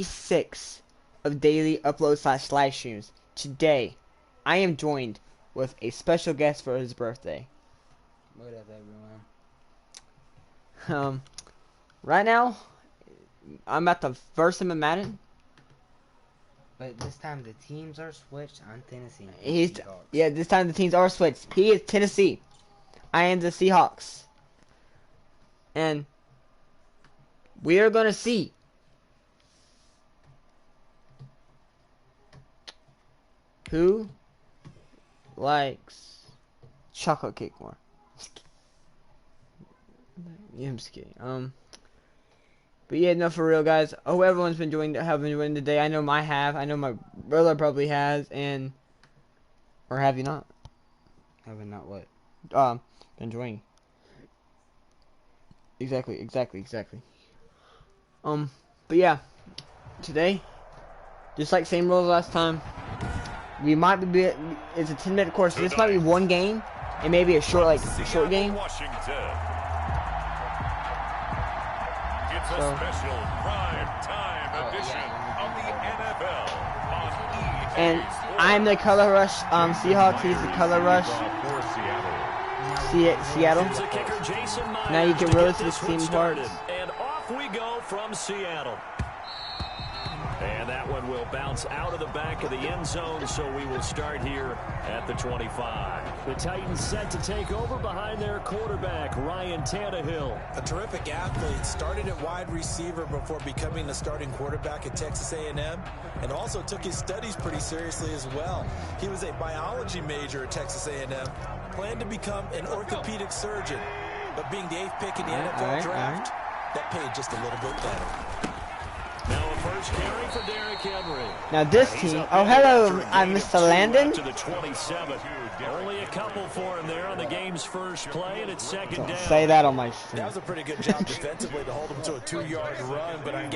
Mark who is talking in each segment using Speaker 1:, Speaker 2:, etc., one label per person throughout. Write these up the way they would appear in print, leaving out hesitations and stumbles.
Speaker 1: 6 of daily upload / live streams. Today, I am joined with a special guest for his birthday.
Speaker 2: What up, everyone?
Speaker 1: Right now, I'm at the first him in Madden.
Speaker 2: But this time the teams are switched on Tennessee.
Speaker 1: Yeah, this time the teams are switched. He is Tennessee. I am the Seahawks. And we are gonna see who likes chocolate cake more. Yeah, I'm just kidding. But yeah, no, for real, guys. I hope everyone's been enjoying today. I know I have. I know my brother probably has, or have you not?
Speaker 2: Having not what?
Speaker 1: Enjoying. Exactly. But yeah, today, just like same rules last time, we might be. It's a 10-minute course. So this might be one game, and maybe a short game.
Speaker 3: It's a special prime time edition of the NFL on EA.
Speaker 1: And I'm the Color Rush Seahawks. He's the Color Rush Seattle. Now you can really see the team parts.
Speaker 4: And off we go from Seattle. And that one will bounce out of the back of the end zone, so we will start here at the 25. The Titans set to take over behind their quarterback, Ryan Tannehill.
Speaker 5: A terrific athlete, started at wide receiver before becoming the starting quarterback at Texas A&M, and also took his studies pretty seriously as well. He was a biology major at Texas A&M, planned to become an orthopedic surgeon, but being the 8th pick in the NFL draft, that paid just a little bit better.
Speaker 4: Now a first carry for Derrick Henry.
Speaker 1: Now this team. Oh, hello, I'm Mr. Landon.
Speaker 4: To the 27. Only a couple for him there on the game's first play, and it's second down.
Speaker 1: Say that on my stream.
Speaker 5: That was a pretty good job defensively to hold him to a 2-yard run, but I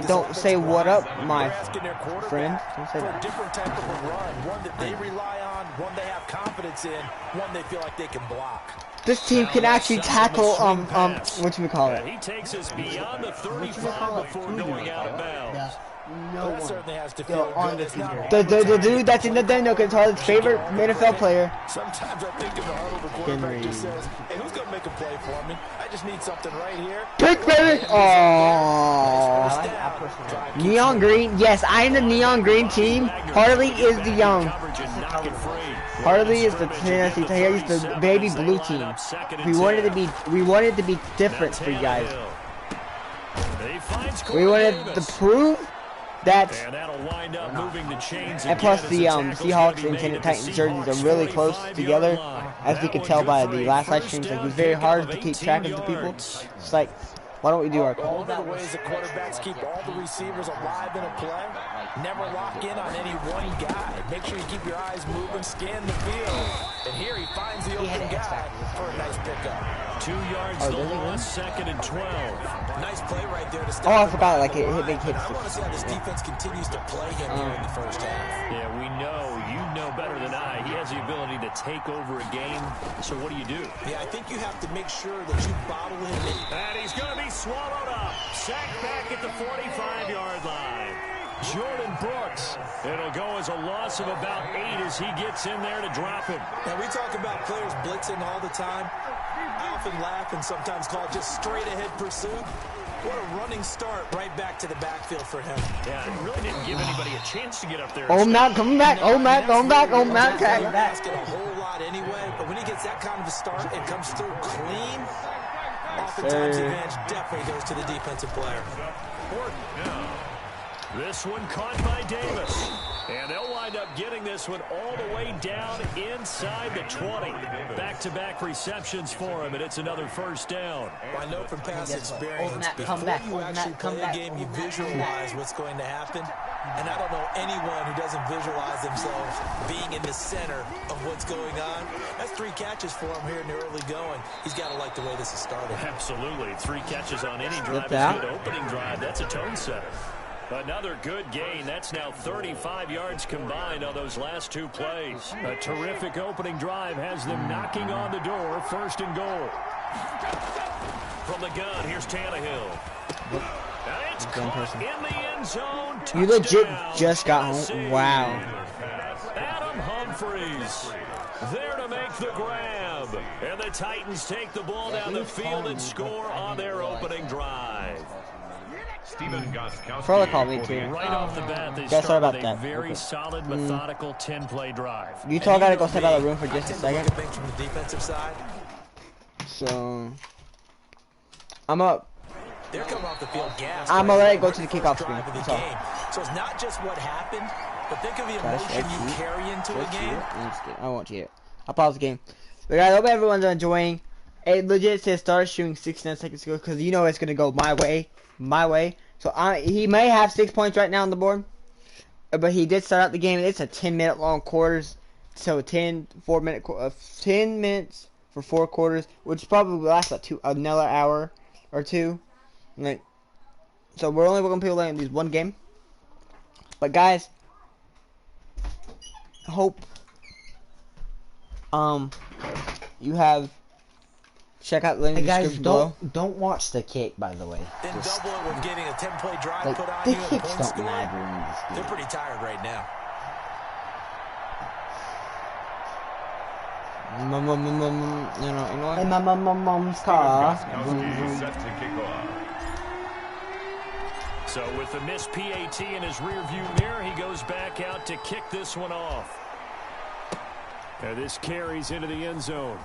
Speaker 1: don't say what up, my friend. Don't say
Speaker 5: for
Speaker 1: that.
Speaker 5: a different type of a run, one that they rely on, one they have confidence in, one they feel like they can block.
Speaker 1: This team can actually tackle what you call it?
Speaker 4: He takes us beyond the 35 before going out of bounds.
Speaker 1: No one.
Speaker 5: Certainly has to feel
Speaker 1: on
Speaker 5: good.
Speaker 1: the dude that's in the den, it's his favorite NFL player.
Speaker 5: Sometimes I think in the huddle, the quarterback just says, hey, who's going to make a play for me? I just need something right here.
Speaker 1: Pick, baby! Oh, neon green. Yes, I am the neon green team. Harley is the young. Harley is the Tennessee. He's the baby blue team. We wanted to be different for you guys. We wanted to prove that. And plus the Seahawks and Titans jerseys are really close together, as we could tell by the last live streams. Like, it was very hard to keep track of the people. It's like, why don't we do our call?
Speaker 5: One of the ways the quarterbacks keep all the receivers alive in a play, never lock in on any one guy. Make sure you keep your eyes moving, scan the field. And here he finds the open guy for a nice pickup.
Speaker 4: 2 yards to loss, second and 12.
Speaker 5: Nice play right there to stop.
Speaker 1: Oh, I forgot, like, it big hits.
Speaker 5: I want to see how this defense continues to play him here in the first half.
Speaker 4: Yeah, we know. You know better than I. He has the ability to take over a game. So what do you do?
Speaker 5: Yeah, I think you have to make sure that you bottle him in.
Speaker 4: And he's going to be swallowed up. Sacked back at the 45-yard line. Jordan Brooks. It'll go as a loss of about 8 as he gets in there to drop him.
Speaker 5: Now, we talk about players blitzing all the time. I often laugh and sometimes call it just straight-ahead pursuit. What a running start right back to the backfield for him.
Speaker 4: Yeah, it really didn't give anybody a chance to get up there.
Speaker 1: Oh, Matt, coming back. Oh, Matt, going back. Oh, Matt,
Speaker 5: coming back. Asking a whole lot anyway, but when he gets that kind of a start and comes through clean, oftentimes the advantage definitely goes to the defensive player.
Speaker 4: This one caught by Davis. And they'll wind up getting this one all the way down inside the 20. Back-to-back receptions for him, and it's another first down.
Speaker 5: Well, I know from past experience, before you actually play a game, you visualize what's going to happen. And I don't know anyone who doesn't visualize themselves being in the center of what's going on. That's 3 catches for him here in the early going. He's got to like the way this has started.
Speaker 4: Absolutely. 3 catches on any drive is a good opening drive. That's a tone setter. Another good gain. That's now 35 yards combined on those last 2 plays. A terrific opening drive has them knocking on the door. First and goal. From the gun, here's Tannehill. And it's caught in the end end zone.
Speaker 1: You legit
Speaker 4: Touchdown,
Speaker 1: just got
Speaker 4: Tennessee.
Speaker 1: home. Wow.
Speaker 4: Adam Humphries there to make the grab. And the Titans take the ball down the field and score on their opening drive.
Speaker 1: Furley called me too.
Speaker 4: Right off the bat, they
Speaker 1: Guys, sorry
Speaker 4: start
Speaker 1: about
Speaker 4: with a
Speaker 1: that.
Speaker 4: very
Speaker 1: Okay.
Speaker 4: solid, methodical 10-play drive.
Speaker 1: Utah got to go step out of the room for just a second.
Speaker 5: Things from the defensive side.
Speaker 1: So, I'm up.
Speaker 5: They're coming off the field gassed.
Speaker 1: I'm gonna let it go to the
Speaker 5: First
Speaker 1: kickoff
Speaker 5: drive
Speaker 1: screen.
Speaker 5: of the game. So it's not just what happened, but think of the emotion you carry into a game.
Speaker 1: I won't cheat it. I'll pause the game. But guys, I hope everyone's enjoying. It legit says start shooting 69 seconds ago because you know it's gonna go my way. So he may have 6 points right now on the board, but he did start out the game. It's a 10-minute long quarters, so 10 minutes for 4 quarters, which probably lasts about another hour or two. Like, so we're only going to be playing these one game. But guys, hope you have. Check out the link in the
Speaker 2: Hey guys,
Speaker 1: description below.
Speaker 2: don't watch the kick, by the way.
Speaker 5: Then double it with getting a 10-play drive
Speaker 2: Like,
Speaker 5: put on
Speaker 2: the
Speaker 5: you and
Speaker 2: kicks
Speaker 5: points
Speaker 2: don't
Speaker 5: scored.
Speaker 2: matter in this game.
Speaker 5: They're pretty tired right now.
Speaker 1: You know what?
Speaker 2: Hey, my mom's car.
Speaker 3: Set to kick off.
Speaker 4: So with the missed PAT in his rearview mirror, he goes back out to kick this one off. And this carries into the end zone.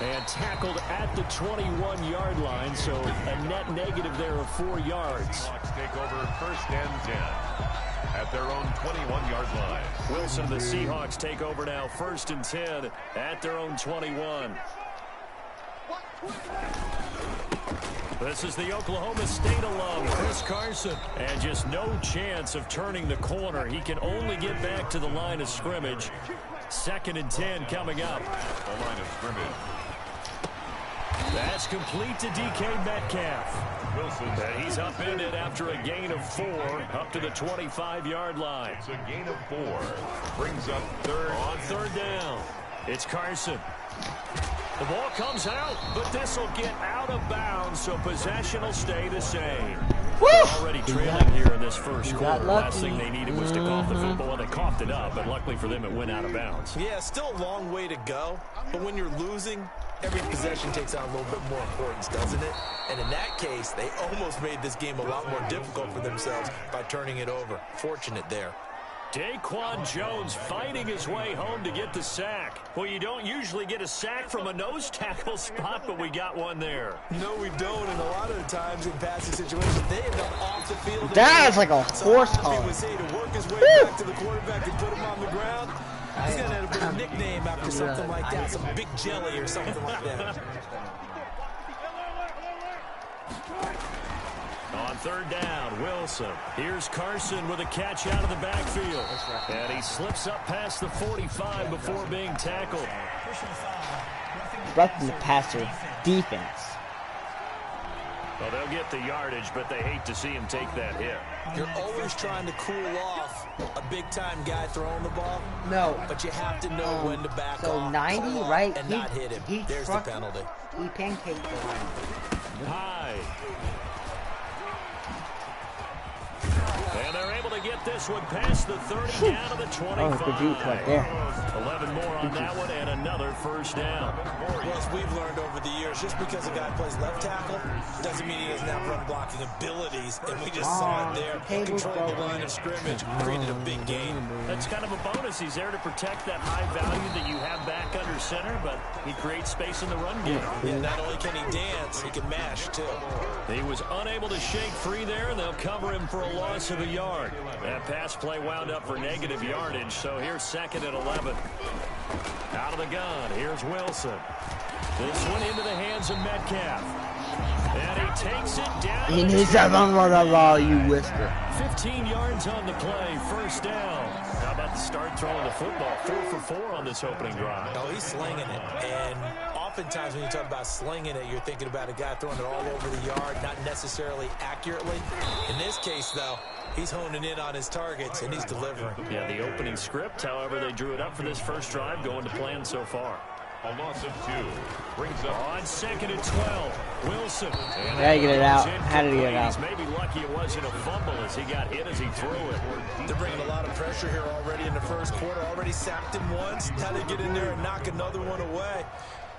Speaker 4: And tackled at the 21-yard line, so a net negative there of 4 yards.
Speaker 3: Seahawks take over 1st and 10 at their own 21-yard line.
Speaker 4: Wilson, the Seahawks take over now 1st and 10 at their own 21. This is the Oklahoma State alum, Chris Carson. And just no chance of turning the corner. He can only get back to the line of scrimmage. 2nd and 10 coming up.
Speaker 3: The line of scrimmage.
Speaker 4: That's complete to DK Metcalf.
Speaker 3: Wilson.
Speaker 4: And he's upended after a gain of 4 up to the 25-yard line.
Speaker 3: It's a gain of 4. Brings up 3rd.
Speaker 4: On 3rd down, it's Carson. The ball comes out, but this will get out of bounds, so possession will stay the same. They're already trailing here in this first quarter. Last thing they needed was to cough the football, and they coughed it up, but luckily for them, it went out of bounds.
Speaker 5: Yeah, still a long way to go, but when you're losing, every possession takes on a little bit more importance, doesn't it? And in that case, they almost made this game a lot more difficult for themselves by turning it over. Fortunate there.
Speaker 4: Daquan Jones fighting his way home to get the sack. Well, you don't usually get a sack from a nose tackle spot, but we got one there.
Speaker 5: No, we don't, and a lot of the times in passing situations, they end up off the field.
Speaker 1: That is like a horse
Speaker 5: He
Speaker 1: collar.
Speaker 5: would say to work his way back to the quarterback and put him on the ground. He's going to end up with a nickname after something like that, some big jelly or something like that.
Speaker 4: On 3rd down, Wilson. Here's Carson with a catch out of the backfield. And he slips up past the 45 before being tackled.
Speaker 1: Right from the passer defense.
Speaker 4: Well, they'll get the yardage, but they hate to see him take that hit.
Speaker 5: You're always trying to cool off a big-time guy throwing the ball.
Speaker 2: No.
Speaker 5: But you have to know when to back
Speaker 2: So
Speaker 5: off,
Speaker 2: 90,
Speaker 5: pull off,
Speaker 2: right?
Speaker 5: and not hit him. There's the penalty.
Speaker 2: He pancaked the line.
Speaker 4: High. And they're able to get this one past the 30 down to the 25.
Speaker 1: Oh, good juke right there.
Speaker 4: 11 more on that one and another 1st down.
Speaker 5: Well, as we've learned over the years, just because a guy plays left tackle doesn't mean he doesn't have run blocking abilities. And we just saw it there. Controlling the line of scrimmage, created a big gain.
Speaker 4: That's kind of a bonus. He's there to protect that high value that you have back under center, but he creates space in the run game.
Speaker 5: Yeah, not only can he dance, he can mash, too.
Speaker 4: He was unable to shake free there, and they'll cover him for a loss of a yard. That pass play wound up for negative yardage, so here's 2nd and 11. Out of the gun, here's Wilson. This one into the hands of Metcalf. And he takes it down.
Speaker 1: He needs that blah, you whisper.
Speaker 4: 15 yards on the play, 1st down. How about the start throwing the football? 4 for 4 on this opening drive.
Speaker 5: No, he's slinging it. And oftentimes when you talk about slinging it, you're thinking about a guy throwing it all over the yard, not necessarily accurately. In this case, though, he's honing in on his targets, and he's delivering.
Speaker 4: Yeah, the opening script, however, they drew it up for this first drive, going to plan so far.
Speaker 3: A loss of 2. Brings up
Speaker 4: on 2nd and 12. Wilson.
Speaker 1: Had to get it out. Had to get it out.
Speaker 4: He's maybe lucky it wasn't a fumble as he got hit as he threw it.
Speaker 5: They're bringing a lot of pressure here already in the first quarter. Already sacked him once. Now they get in there and knock another one away.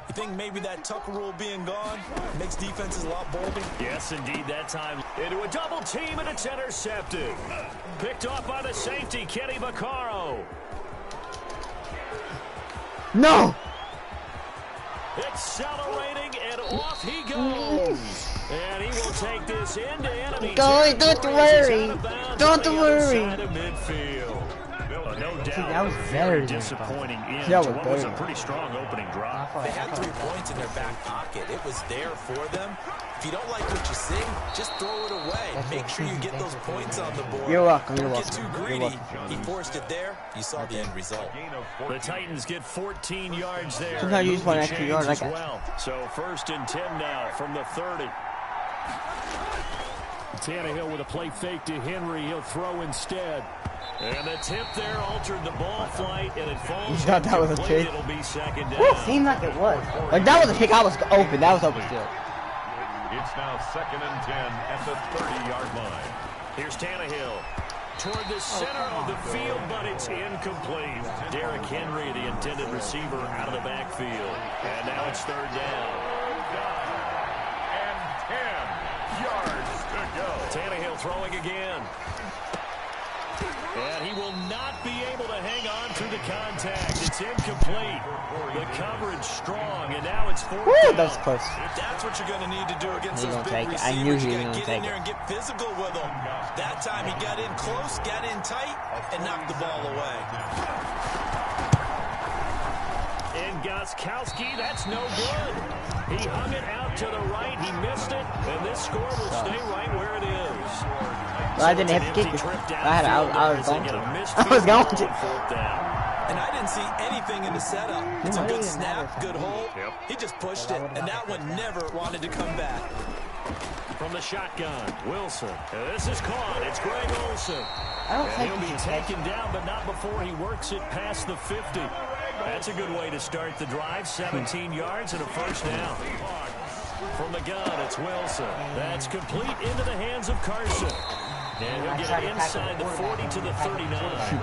Speaker 5: You think maybe that Tucker rule being gone makes defenses a lot bolder?
Speaker 4: Yes, indeed, that time. Into a double team, and it's intercepted. Picked off by the safety, Kenny Vaccaro.
Speaker 1: No!
Speaker 4: Accelerating, and off he goes. And he will take this into enemy.
Speaker 1: Don't worry. Don't worry.
Speaker 4: No doubt.
Speaker 1: That was very
Speaker 4: disappointing.
Speaker 1: That
Speaker 4: What was a
Speaker 1: was
Speaker 4: pretty strong opening drive.
Speaker 5: They had 3 points in their back pocket. It was there for them. If you don't like what you see, just throw it away. Make sure you get those points on the board.
Speaker 1: You're welcome.
Speaker 5: Don't
Speaker 1: You're
Speaker 5: get
Speaker 1: welcome.
Speaker 5: too greedy. He forced it there. You saw the end result.
Speaker 4: The Titans get 14 yards there.
Speaker 1: Sometimes you just want extra yards. I got
Speaker 4: well. So 1st and 10 now from the 30. Tannehill with a play fake to Henry. He'll throw instead. And the tip there altered the ball flight, and it falls.
Speaker 1: You thought that was a pick?
Speaker 4: It'll be 2nd down.
Speaker 2: It seemed like it was.
Speaker 1: Like that was a pick. I was open. That was open still.
Speaker 3: It's now 2nd and 10 at the 30-yard line.
Speaker 4: Here's Tannehill toward the center of the field, but it's incomplete. Derrick Henry, the intended receiver, out of the backfield. And now it's 3rd down.
Speaker 3: And 10 yards to go.
Speaker 4: Tannehill throwing again. And he will not be able to hang on through the contact. It's incomplete. The coverage strong, and now it's 4th down.
Speaker 1: That was close.
Speaker 5: That's what you're going to need to do against
Speaker 1: He's
Speaker 5: those
Speaker 1: gonna
Speaker 5: big
Speaker 1: take it.
Speaker 5: receivers.
Speaker 1: I knew he
Speaker 5: You
Speaker 1: was
Speaker 5: got to
Speaker 1: gonna
Speaker 5: get
Speaker 1: take
Speaker 5: in there
Speaker 1: it.
Speaker 5: and get physical with them. That time he got in close, got in tight, and knocked the ball away.
Speaker 4: And Gostkowski, that's no good. He hung it out to the right. He missed it, and this score will stay right where it is.
Speaker 1: Well, I didn't have to kick it. I was going to. I was going to.
Speaker 5: And I didn't see anything in the setup. It's a good snap, good hold. He just pushed it, and that one never wanted to come back.
Speaker 4: From the shotgun, Wilson. This is caught. It's Greg Olsen. And he'll be taken down, but not before he works it past the 50. That's a good way to start the drive. 17 yards and a 1st down. From the gun, it's Wilson. That's complete into the hands of Carson. And he'll get it inside the 40 to the 39.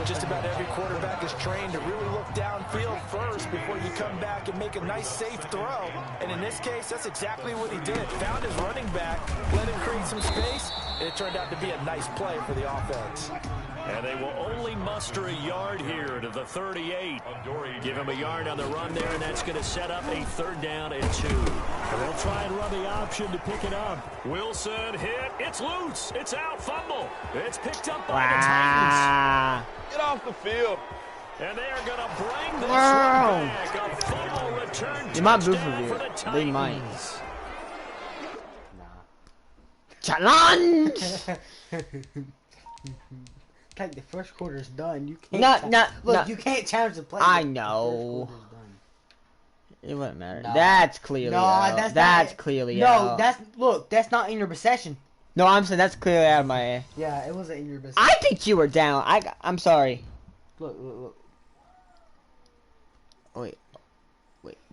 Speaker 5: Just about every quarterback is trained to really look downfield first before you come back and make a nice, safe throw. And in this case, that's exactly what he did. Found his running back, let him create some space, and it turned out to be a nice play for the offense.
Speaker 4: And they will only muster a yard here to the 38. Give him a yard on the run there, and that's going to set up a 3rd down and 2. And they'll try and run the option to pick it up. Wilson hit. It's loose. It's out. Fumble. It's picked up by the Titans.
Speaker 3: Get off the field.
Speaker 4: And they are going to bring this one back. A fumble return
Speaker 1: They might move
Speaker 4: touchdown for the
Speaker 1: it.
Speaker 4: Titans.
Speaker 1: They might. Challenge!
Speaker 2: Like the first quarter's done. You can't. You can't challenge the play.
Speaker 1: I know. It wouldn't matter.
Speaker 2: No.
Speaker 1: That's clearly out. That's clearly out.
Speaker 2: No, that's not in your possession.
Speaker 1: No, I'm saying that's clearly out of my.
Speaker 2: Yeah, it wasn't in your possession.
Speaker 1: I think you were down. I'm sorry.
Speaker 2: Look.
Speaker 1: Wait.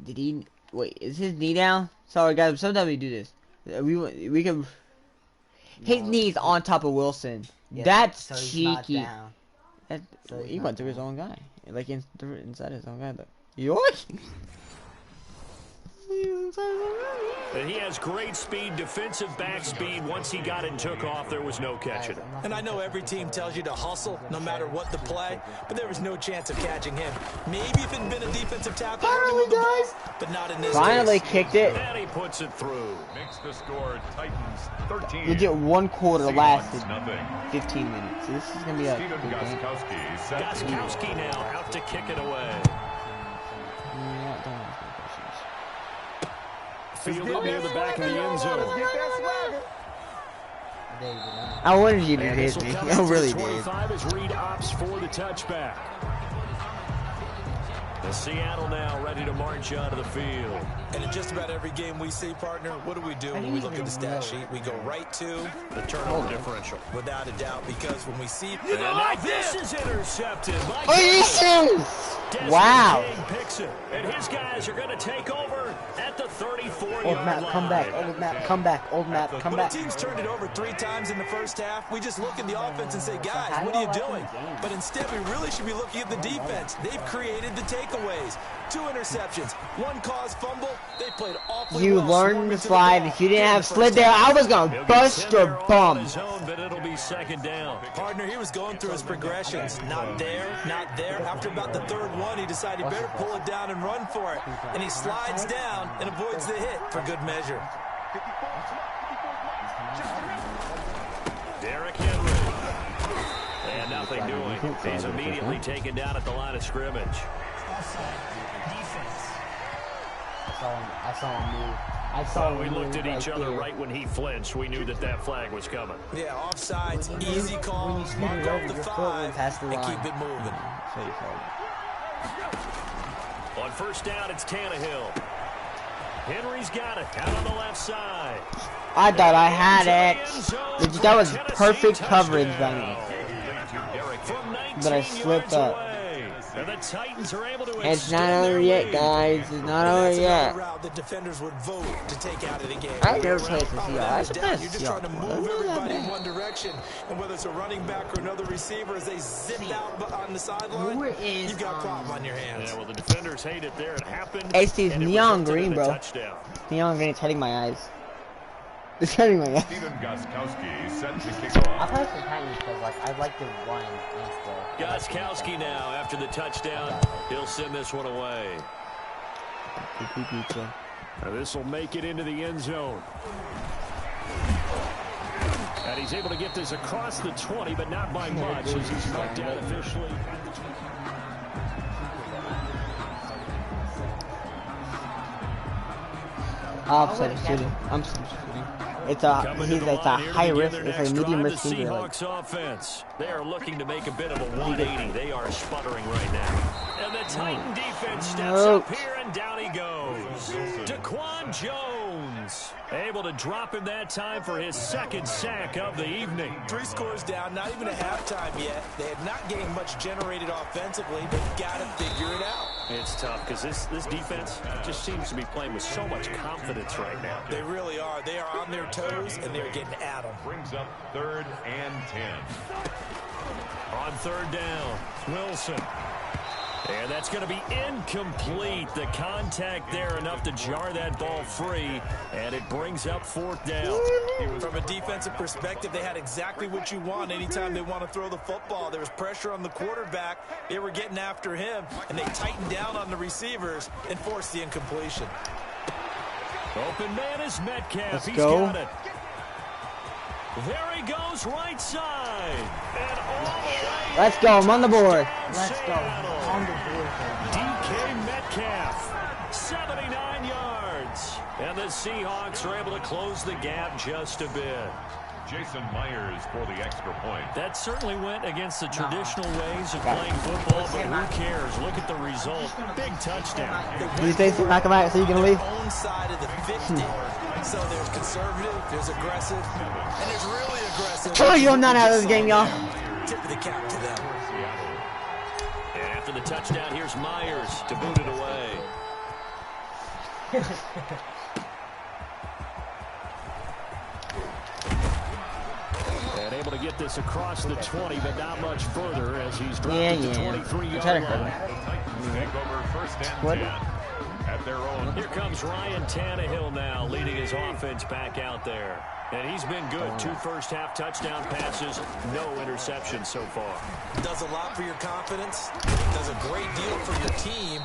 Speaker 1: Did he? Wait, is his knee down? Sorry, guys. Sometimes we do this. We can. His knee's on top of Wilson.
Speaker 2: Yeah,
Speaker 1: That's
Speaker 2: so he's
Speaker 1: cheeky.
Speaker 2: not down.
Speaker 1: He went through his own guy, like inside his own guy. Though. Yoink!
Speaker 4: And he has great speed, defensive back speed. Once he got it and took off, there was no catching him.
Speaker 5: And I know every team tells you to hustle no matter what the play, but there was no chance of catching him. Maybe if it had been a defensive tackle, but not in this
Speaker 1: Finally
Speaker 5: case.
Speaker 1: kicked it.
Speaker 4: And he puts it through.
Speaker 3: Makes the score Titans 13.
Speaker 1: Legit, one quarter
Speaker 3: Seahawks,
Speaker 1: lasted
Speaker 3: nothing.
Speaker 1: 15 minutes. So this is gonna be a
Speaker 3: Steven
Speaker 1: good game.
Speaker 3: Gostkowski set to move.
Speaker 4: Gostkowski now out to kick it away. Fielded near the back of the end zone.
Speaker 1: I wanted you to
Speaker 4: And
Speaker 1: hit
Speaker 4: this will
Speaker 1: me.
Speaker 4: come
Speaker 1: I
Speaker 4: out to
Speaker 1: really
Speaker 4: the
Speaker 1: did.
Speaker 4: 25 as Reed opts for the touchback. Seattle now ready to march onto the field.
Speaker 5: And in just about every game we see, partner, what do we do when we look at the stat sheet? We go right to
Speaker 4: the turnover differential.
Speaker 5: Without a doubt, because when we see...
Speaker 4: And now this is intercepted.
Speaker 1: Wow.
Speaker 4: King picks it, and his guys are going to take over at the 34-yard
Speaker 1: Old Matt,
Speaker 4: line.
Speaker 1: come back. Old Matt, come back. Old Matt, come back.
Speaker 5: When a team's turned it over 3 times in the first half, we just look at the offense and say, guys, what are you doing? But instead, we really should be looking at the defense. They've created the takeaways. 2 interceptions, 1 caused fumble. They played awfully
Speaker 1: You
Speaker 5: well.
Speaker 1: learned to slide. If you didn't have slid there, I was going to bust your bum.
Speaker 4: But it'll be second down.
Speaker 5: Partner, he was going through his progressions. Not there, not there. After about the 3rd one, he decided he better pull it down and run for it. And he slides down and avoids the hit for good measure.
Speaker 4: Derrick Henry. And nothing doing. He's immediately taken down at the line of scrimmage.
Speaker 2: I saw him move.
Speaker 4: We looked at each other right when he flinched. We knew that flag was coming.
Speaker 5: Yeah, offsides, easy call. Mark off the 5 and keep it moving.
Speaker 4: On first down, it's Tannehill. Henry's got it out on the left side.
Speaker 1: I thought I had it. That was perfect coverage by me. But I slipped up.
Speaker 4: And the Titans are able to
Speaker 1: It's not over yet, guys. It's not over yet.
Speaker 5: The defenders would vote to take out of the game.
Speaker 1: I never played for Seahawks.
Speaker 5: You're just trying to move everybody in one direction, and whether it's a running back or another receiver, as they zip out on the sideline, you've got a problem on your hands.
Speaker 4: Yeah, well, the defenders hate it there. It happened.
Speaker 1: HD's neon green, bro. Neon green is hurting my eyes. It's hurting my eyes.
Speaker 3: Steven Gostkowski set to kick
Speaker 2: I
Speaker 3: off.
Speaker 2: play for Titans because I like the run against the...
Speaker 4: Gostkowski now after the touchdown. He'll send this one away. Now this will make it into the end zone. And he's able to get this across the 20, but not by much as he's knocked out officially.
Speaker 1: I'm shooting. It's a high risk. It's a medium risk
Speaker 4: The
Speaker 1: receiver.
Speaker 4: Seahawks offense. They are looking to make a bit of a 180. They are sputtering right now. And the Titan defense steps up here, and down he goes. Daquan Jones able to drop him that time for his 2nd sack of the evening.
Speaker 5: 3 scores down, not even a halftime yet. They have not gained much generated offensively. They've got to figure it out.
Speaker 4: It's tough because this defense just seems to be playing with so much confidence right now.
Speaker 5: They really are. They are on their toes, and they're getting at them.
Speaker 3: Brings up 3rd and 10.
Speaker 4: On 3rd down, Wilson. And that's going to be incomplete. The contact there enough to jar that ball free, and it brings up 4th down.
Speaker 5: From a defensive perspective, they had exactly what you want anytime they want to throw the football. There was pressure on the quarterback. They were getting after him, and they tightened down on the receivers and forced the incompletion.
Speaker 4: Open man is Metcalf.
Speaker 1: Let's go.
Speaker 4: Got it. There he goes, right side. And all the way.
Speaker 1: Let's go. I'm on the board.
Speaker 2: Let's go. On the board.
Speaker 4: DK Metcalf, 79 yards. And the Seahawks are able to close the gap just a bit.
Speaker 3: Jason Myers for the extra point.
Speaker 4: That certainly went against the traditional ways of playing football, but who cares? Look at the result. Big touchdown.
Speaker 1: Can you say so knock him out so you can leave?
Speaker 5: Own side of the 50. So there's conservative, there's aggressive, and there's really aggressive.
Speaker 1: Oh, you're not out of this game, y'all.
Speaker 5: Tip of the cap to them.
Speaker 4: And after the touchdown, here's Myers to boot it away. And able to get this across the 20, but not much further as he's dropped it to 23-yard line.
Speaker 3: Take over 1st and 10 at their own.
Speaker 4: Here comes Ryan Tannehill now, leading his offense back out there. And he's been good. 2 first-half touchdown passes, no interceptions so far.
Speaker 5: Does a lot for your confidence. Does a great deal for your team.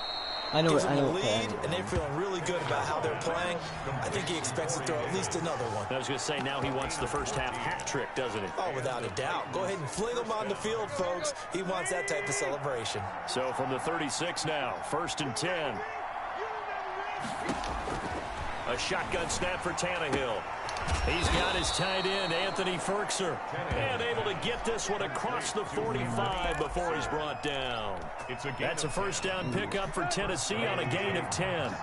Speaker 1: I know
Speaker 5: Gives
Speaker 1: it. I
Speaker 5: them
Speaker 1: know
Speaker 5: a
Speaker 1: it.
Speaker 5: lead, and they're feeling really good about how they're playing. I think he expects to throw at least another one.
Speaker 4: I was going to say, now he wants the first-half hat trick, doesn't he?
Speaker 5: Oh, without a doubt. Go ahead and fling him on the field, folks. He wants that type of celebration.
Speaker 4: So from the 36 now, 1st and 10. A shotgun snap for Tannehill. He's got his tight end, Anthony Ferkser, and able to get this one across the 45 before he's brought down. That's a first down pickup for Tennessee on a gain of 10.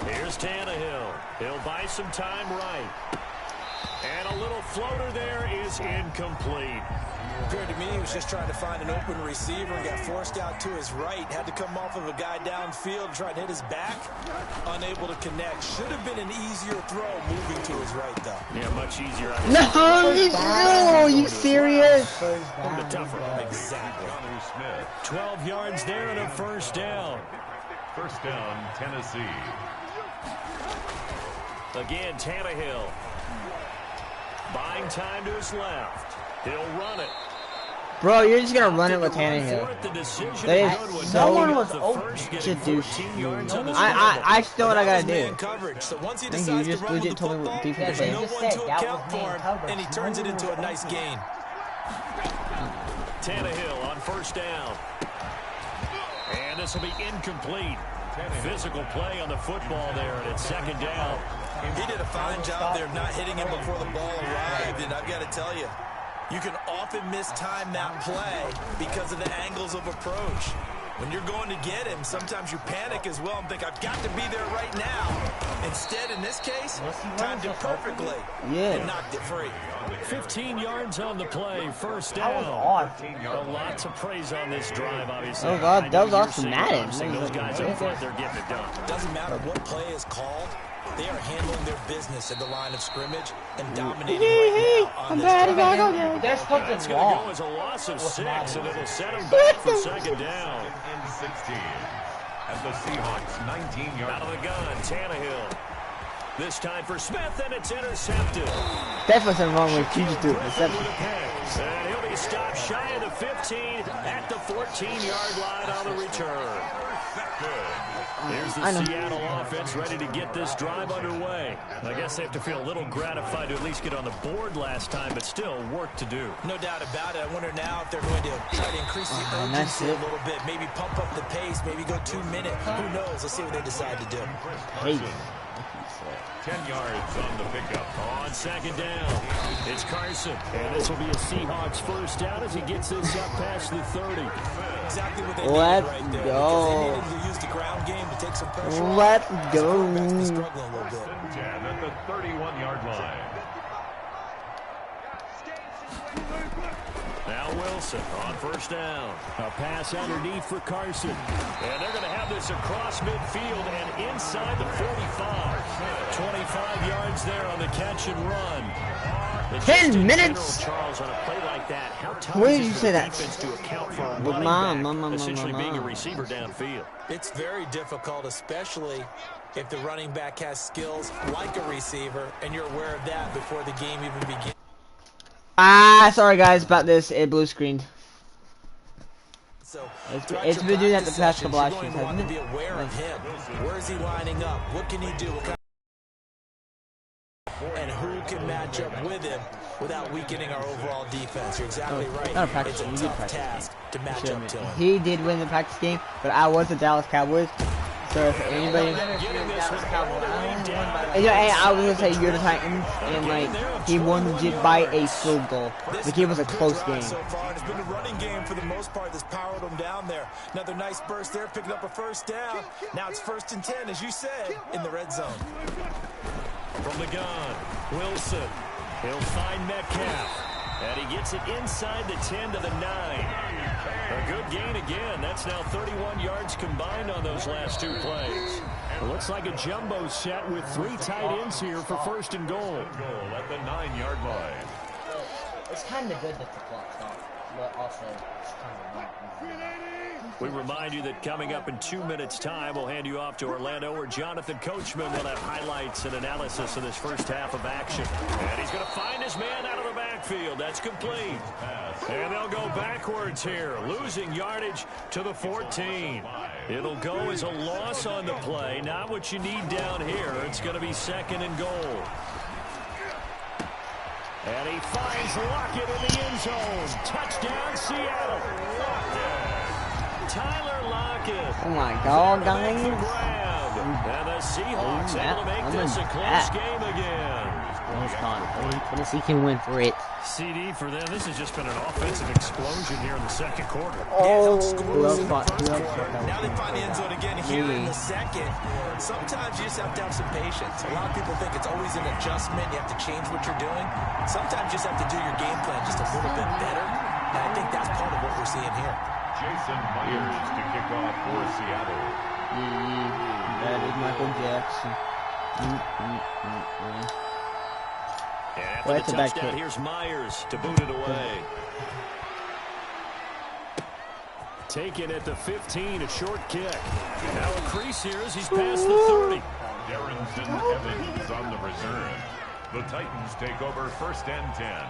Speaker 4: Here's Tannehill. He'll buy some time right. And a little floater there is incomplete.
Speaker 5: Appeared to me he was just trying to find an open receiver and got forced out to his right. Had to come off of a guy downfield, try to hit his back. Unable to connect. Should have been an easier throw moving to his right, though.
Speaker 4: Yeah, much easier.
Speaker 1: No, are you serious?
Speaker 4: The tougher.
Speaker 5: Exactly.
Speaker 4: 12 yards there and a first down.
Speaker 3: First down, Tennessee.
Speaker 4: Again, Tannehill. Buying time to his left. He'll run it.
Speaker 1: Bro, you're just gonna run it with Tannehill. That is
Speaker 2: Someone
Speaker 1: so
Speaker 2: was open.
Speaker 1: shit, dude. I still what I gotta do.
Speaker 5: Coverage. So once he
Speaker 1: Thank you. You
Speaker 5: decides
Speaker 1: just
Speaker 5: to run with
Speaker 1: legit
Speaker 5: the
Speaker 1: told me
Speaker 5: football,
Speaker 1: what defense
Speaker 5: there's
Speaker 1: is.
Speaker 5: no
Speaker 2: just
Speaker 5: one
Speaker 2: said
Speaker 5: to
Speaker 2: that
Speaker 5: account
Speaker 2: was
Speaker 5: for
Speaker 2: man
Speaker 5: him,
Speaker 2: coverage.
Speaker 5: and he turns it into a nice gain.
Speaker 4: Tannehill on first down. And this will be incomplete. Physical play on the football there, and it's second down.
Speaker 5: He did a fine job there of not hitting him before the ball arrived, and I've got to tell you, you can often mistime that play because of the angles of approach. When you're going to get him, sometimes you panic as well and think, I've got to be there right now. Instead, in this case, timed it perfectly and knocked it free.
Speaker 4: 15 yards on the play, first down.
Speaker 2: That was odd.
Speaker 4: Lots of praise on this drive, obviously.
Speaker 1: Oh God, that was awesome Madden.
Speaker 4: Those guys up front, they're getting it done.
Speaker 5: Doesn't matter what play is called, they are handling their business at the line of scrimmage and dominating right now on this drive.
Speaker 2: There's something
Speaker 4: It's going to go
Speaker 2: wrong.
Speaker 4: as a loss of 6, and it'll set him back for second down.
Speaker 3: In 16. At the Seahawks 19-yard
Speaker 4: Out of the gun, Tannehill. This time for Smith, and it's intercepted.
Speaker 1: Definitely something wrong with you. Just do it. Reception.
Speaker 4: And he'll be stopped shy of the 15 at the 14-yard line on the return. Here's the Seattle offense ready to get this drive underway. I guess they have to feel a little gratified to at least get on the board last time, but still work to do.
Speaker 5: No doubt about it. I wonder now if they're going to try to increase the urgency a little bit, maybe pump up the pace, maybe go 2 minutes. Who knows? Let's see what they decide to do.
Speaker 1: Hey.
Speaker 3: 10 yards on the pickup.
Speaker 4: On second down, it's Carson. And this will be a Seahawks first down as he gets this up past the 30.
Speaker 5: Exactly what they needed
Speaker 1: Let's
Speaker 5: right there.
Speaker 1: go.
Speaker 5: Because they needed to use the ground game to take some pressure off.
Speaker 1: Let's
Speaker 5: Quarterback
Speaker 1: go.
Speaker 5: was struggling a little bit.
Speaker 3: 10 at the 31-yard line.
Speaker 4: Now Wilson on first down. A pass underneath for Carson. And they're going to have this across midfield and inside the 45. 25 yards there on the catch and run.
Speaker 1: 10 minutes?
Speaker 4: Charles, on a play like that, how tough
Speaker 1: Where
Speaker 4: is
Speaker 1: did
Speaker 4: it
Speaker 1: you
Speaker 4: for
Speaker 1: say
Speaker 4: the
Speaker 1: that?
Speaker 4: defense to account for a
Speaker 1: With
Speaker 4: running
Speaker 1: mom,
Speaker 4: back essentially being a receiver downfield?
Speaker 5: It's very difficult, especially if the running back has skills like a receiver, and you're aware of that before the game even begins.
Speaker 1: Sorry guys about this. It blue screened.
Speaker 5: So
Speaker 1: It's been doing that the past couple
Speaker 5: you're
Speaker 1: actions,
Speaker 5: going to want to
Speaker 1: hasn't
Speaker 5: be
Speaker 1: it?
Speaker 5: aware of him. Where is he lining up? What can he do? And who can match up with him without weakening our overall defense? You're exactly right.
Speaker 1: Not a practice
Speaker 5: It's a
Speaker 1: game, you did
Speaker 5: tough
Speaker 1: practice
Speaker 5: task to match up to him.
Speaker 1: He did win the practice game, but I was the Dallas Cowboys. So if anybody, and I was gonna say you're the Titans, and like he won legit by a field goal. Like it was a close game.
Speaker 5: So far, and it's been a running game for the most part that's powered them down there. Another nice burst there, picking up a first down. Now it's 1st and 10, as you said, in the red zone.
Speaker 4: From the gun, Wilson. He'll find Metcalf. And he gets it inside the 10 to the 9. A good gain again. That's now 31 yards combined on those last 2 plays. It looks like a jumbo set with 3 tight ends here for 1st and goal.
Speaker 3: Goal at the 9-yard line.
Speaker 2: It's kind of good that the clock stopped, but also it's kind of not.
Speaker 4: We remind you that coming up in 2 minutes' time, we'll hand you off to Orlando, where Jonathan Coachman will have highlights and analysis of this first half of action. And he's going to find his man out of the backfield. That's complete. And they'll go backwards here, losing yardage to the 14. It'll go as a loss on the play. Not what you need down here. It's going to be 2nd and goal. And he finds Lockett in the end zone. Touchdown, Seattle. Tyler Lockett.
Speaker 1: Oh my God, guys.
Speaker 4: And the Seahawks able to make this a close game again.
Speaker 1: Tennessee can win for it.
Speaker 4: CD for them. This has just been an offensive explosion here in the second quarter.
Speaker 5: Oh,
Speaker 1: Now
Speaker 5: they find the end zone again here in the second. Sometimes you just have to have some patience. A lot of people think it's always an adjustment. You have to change what you're doing. Sometimes you just have to do your game plan just a little bit better. And I think that's part of what we're seeing here.
Speaker 3: Jason Myers to kick off for Seattle.
Speaker 1: That is Michael Jackson.
Speaker 4: And after the touchdown, here's Myers to boot it away. Taken at the 15, a short kick. Now a crease here as he's past the 30.
Speaker 3: Darrington Evans on the reserve. The Titans take over 1st and 10.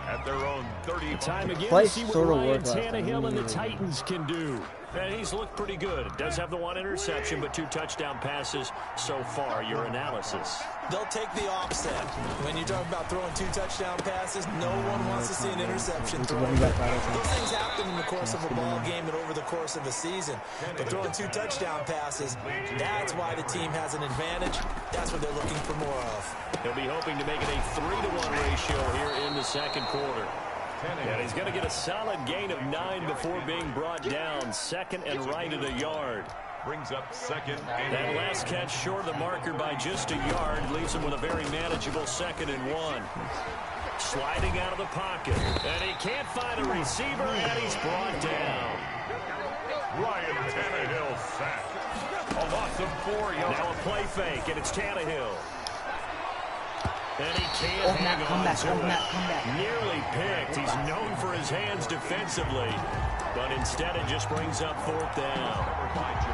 Speaker 3: At their own 30.
Speaker 4: Time again to see what Ryan Tannehill and the Titans can do. And he's looked pretty good. Does have the 1 interception, but 2 touchdown passes so far. Your analysis.
Speaker 5: They'll take the offset. When you talk about throwing 2 touchdown passes, no one wants to see an interception thrown. Those things happen in the course of a ball game and over the course of a season. But throwing 2 touchdown passes, that's why the team has an advantage. That's what they're looking for more of.
Speaker 4: He'll be hoping to make it a 3-to-1 ratio here in the second quarter. And he's going to get a solid gain of 9 before being brought down. Second and right at a yard.
Speaker 3: Brings up 2nd and
Speaker 4: that last catch short of the marker by just a yard leaves him with a very manageable 2nd and 1. Sliding out of the pocket. And he can't find a receiver, and he's brought down.
Speaker 3: Ryan Tannehill sacked. A loss of 4 yards.
Speaker 4: Now a play fake, and it's Tannehill. And he can't hang on to it. Nearly picked. He's known for his hands defensively. But instead it just brings up 4th down.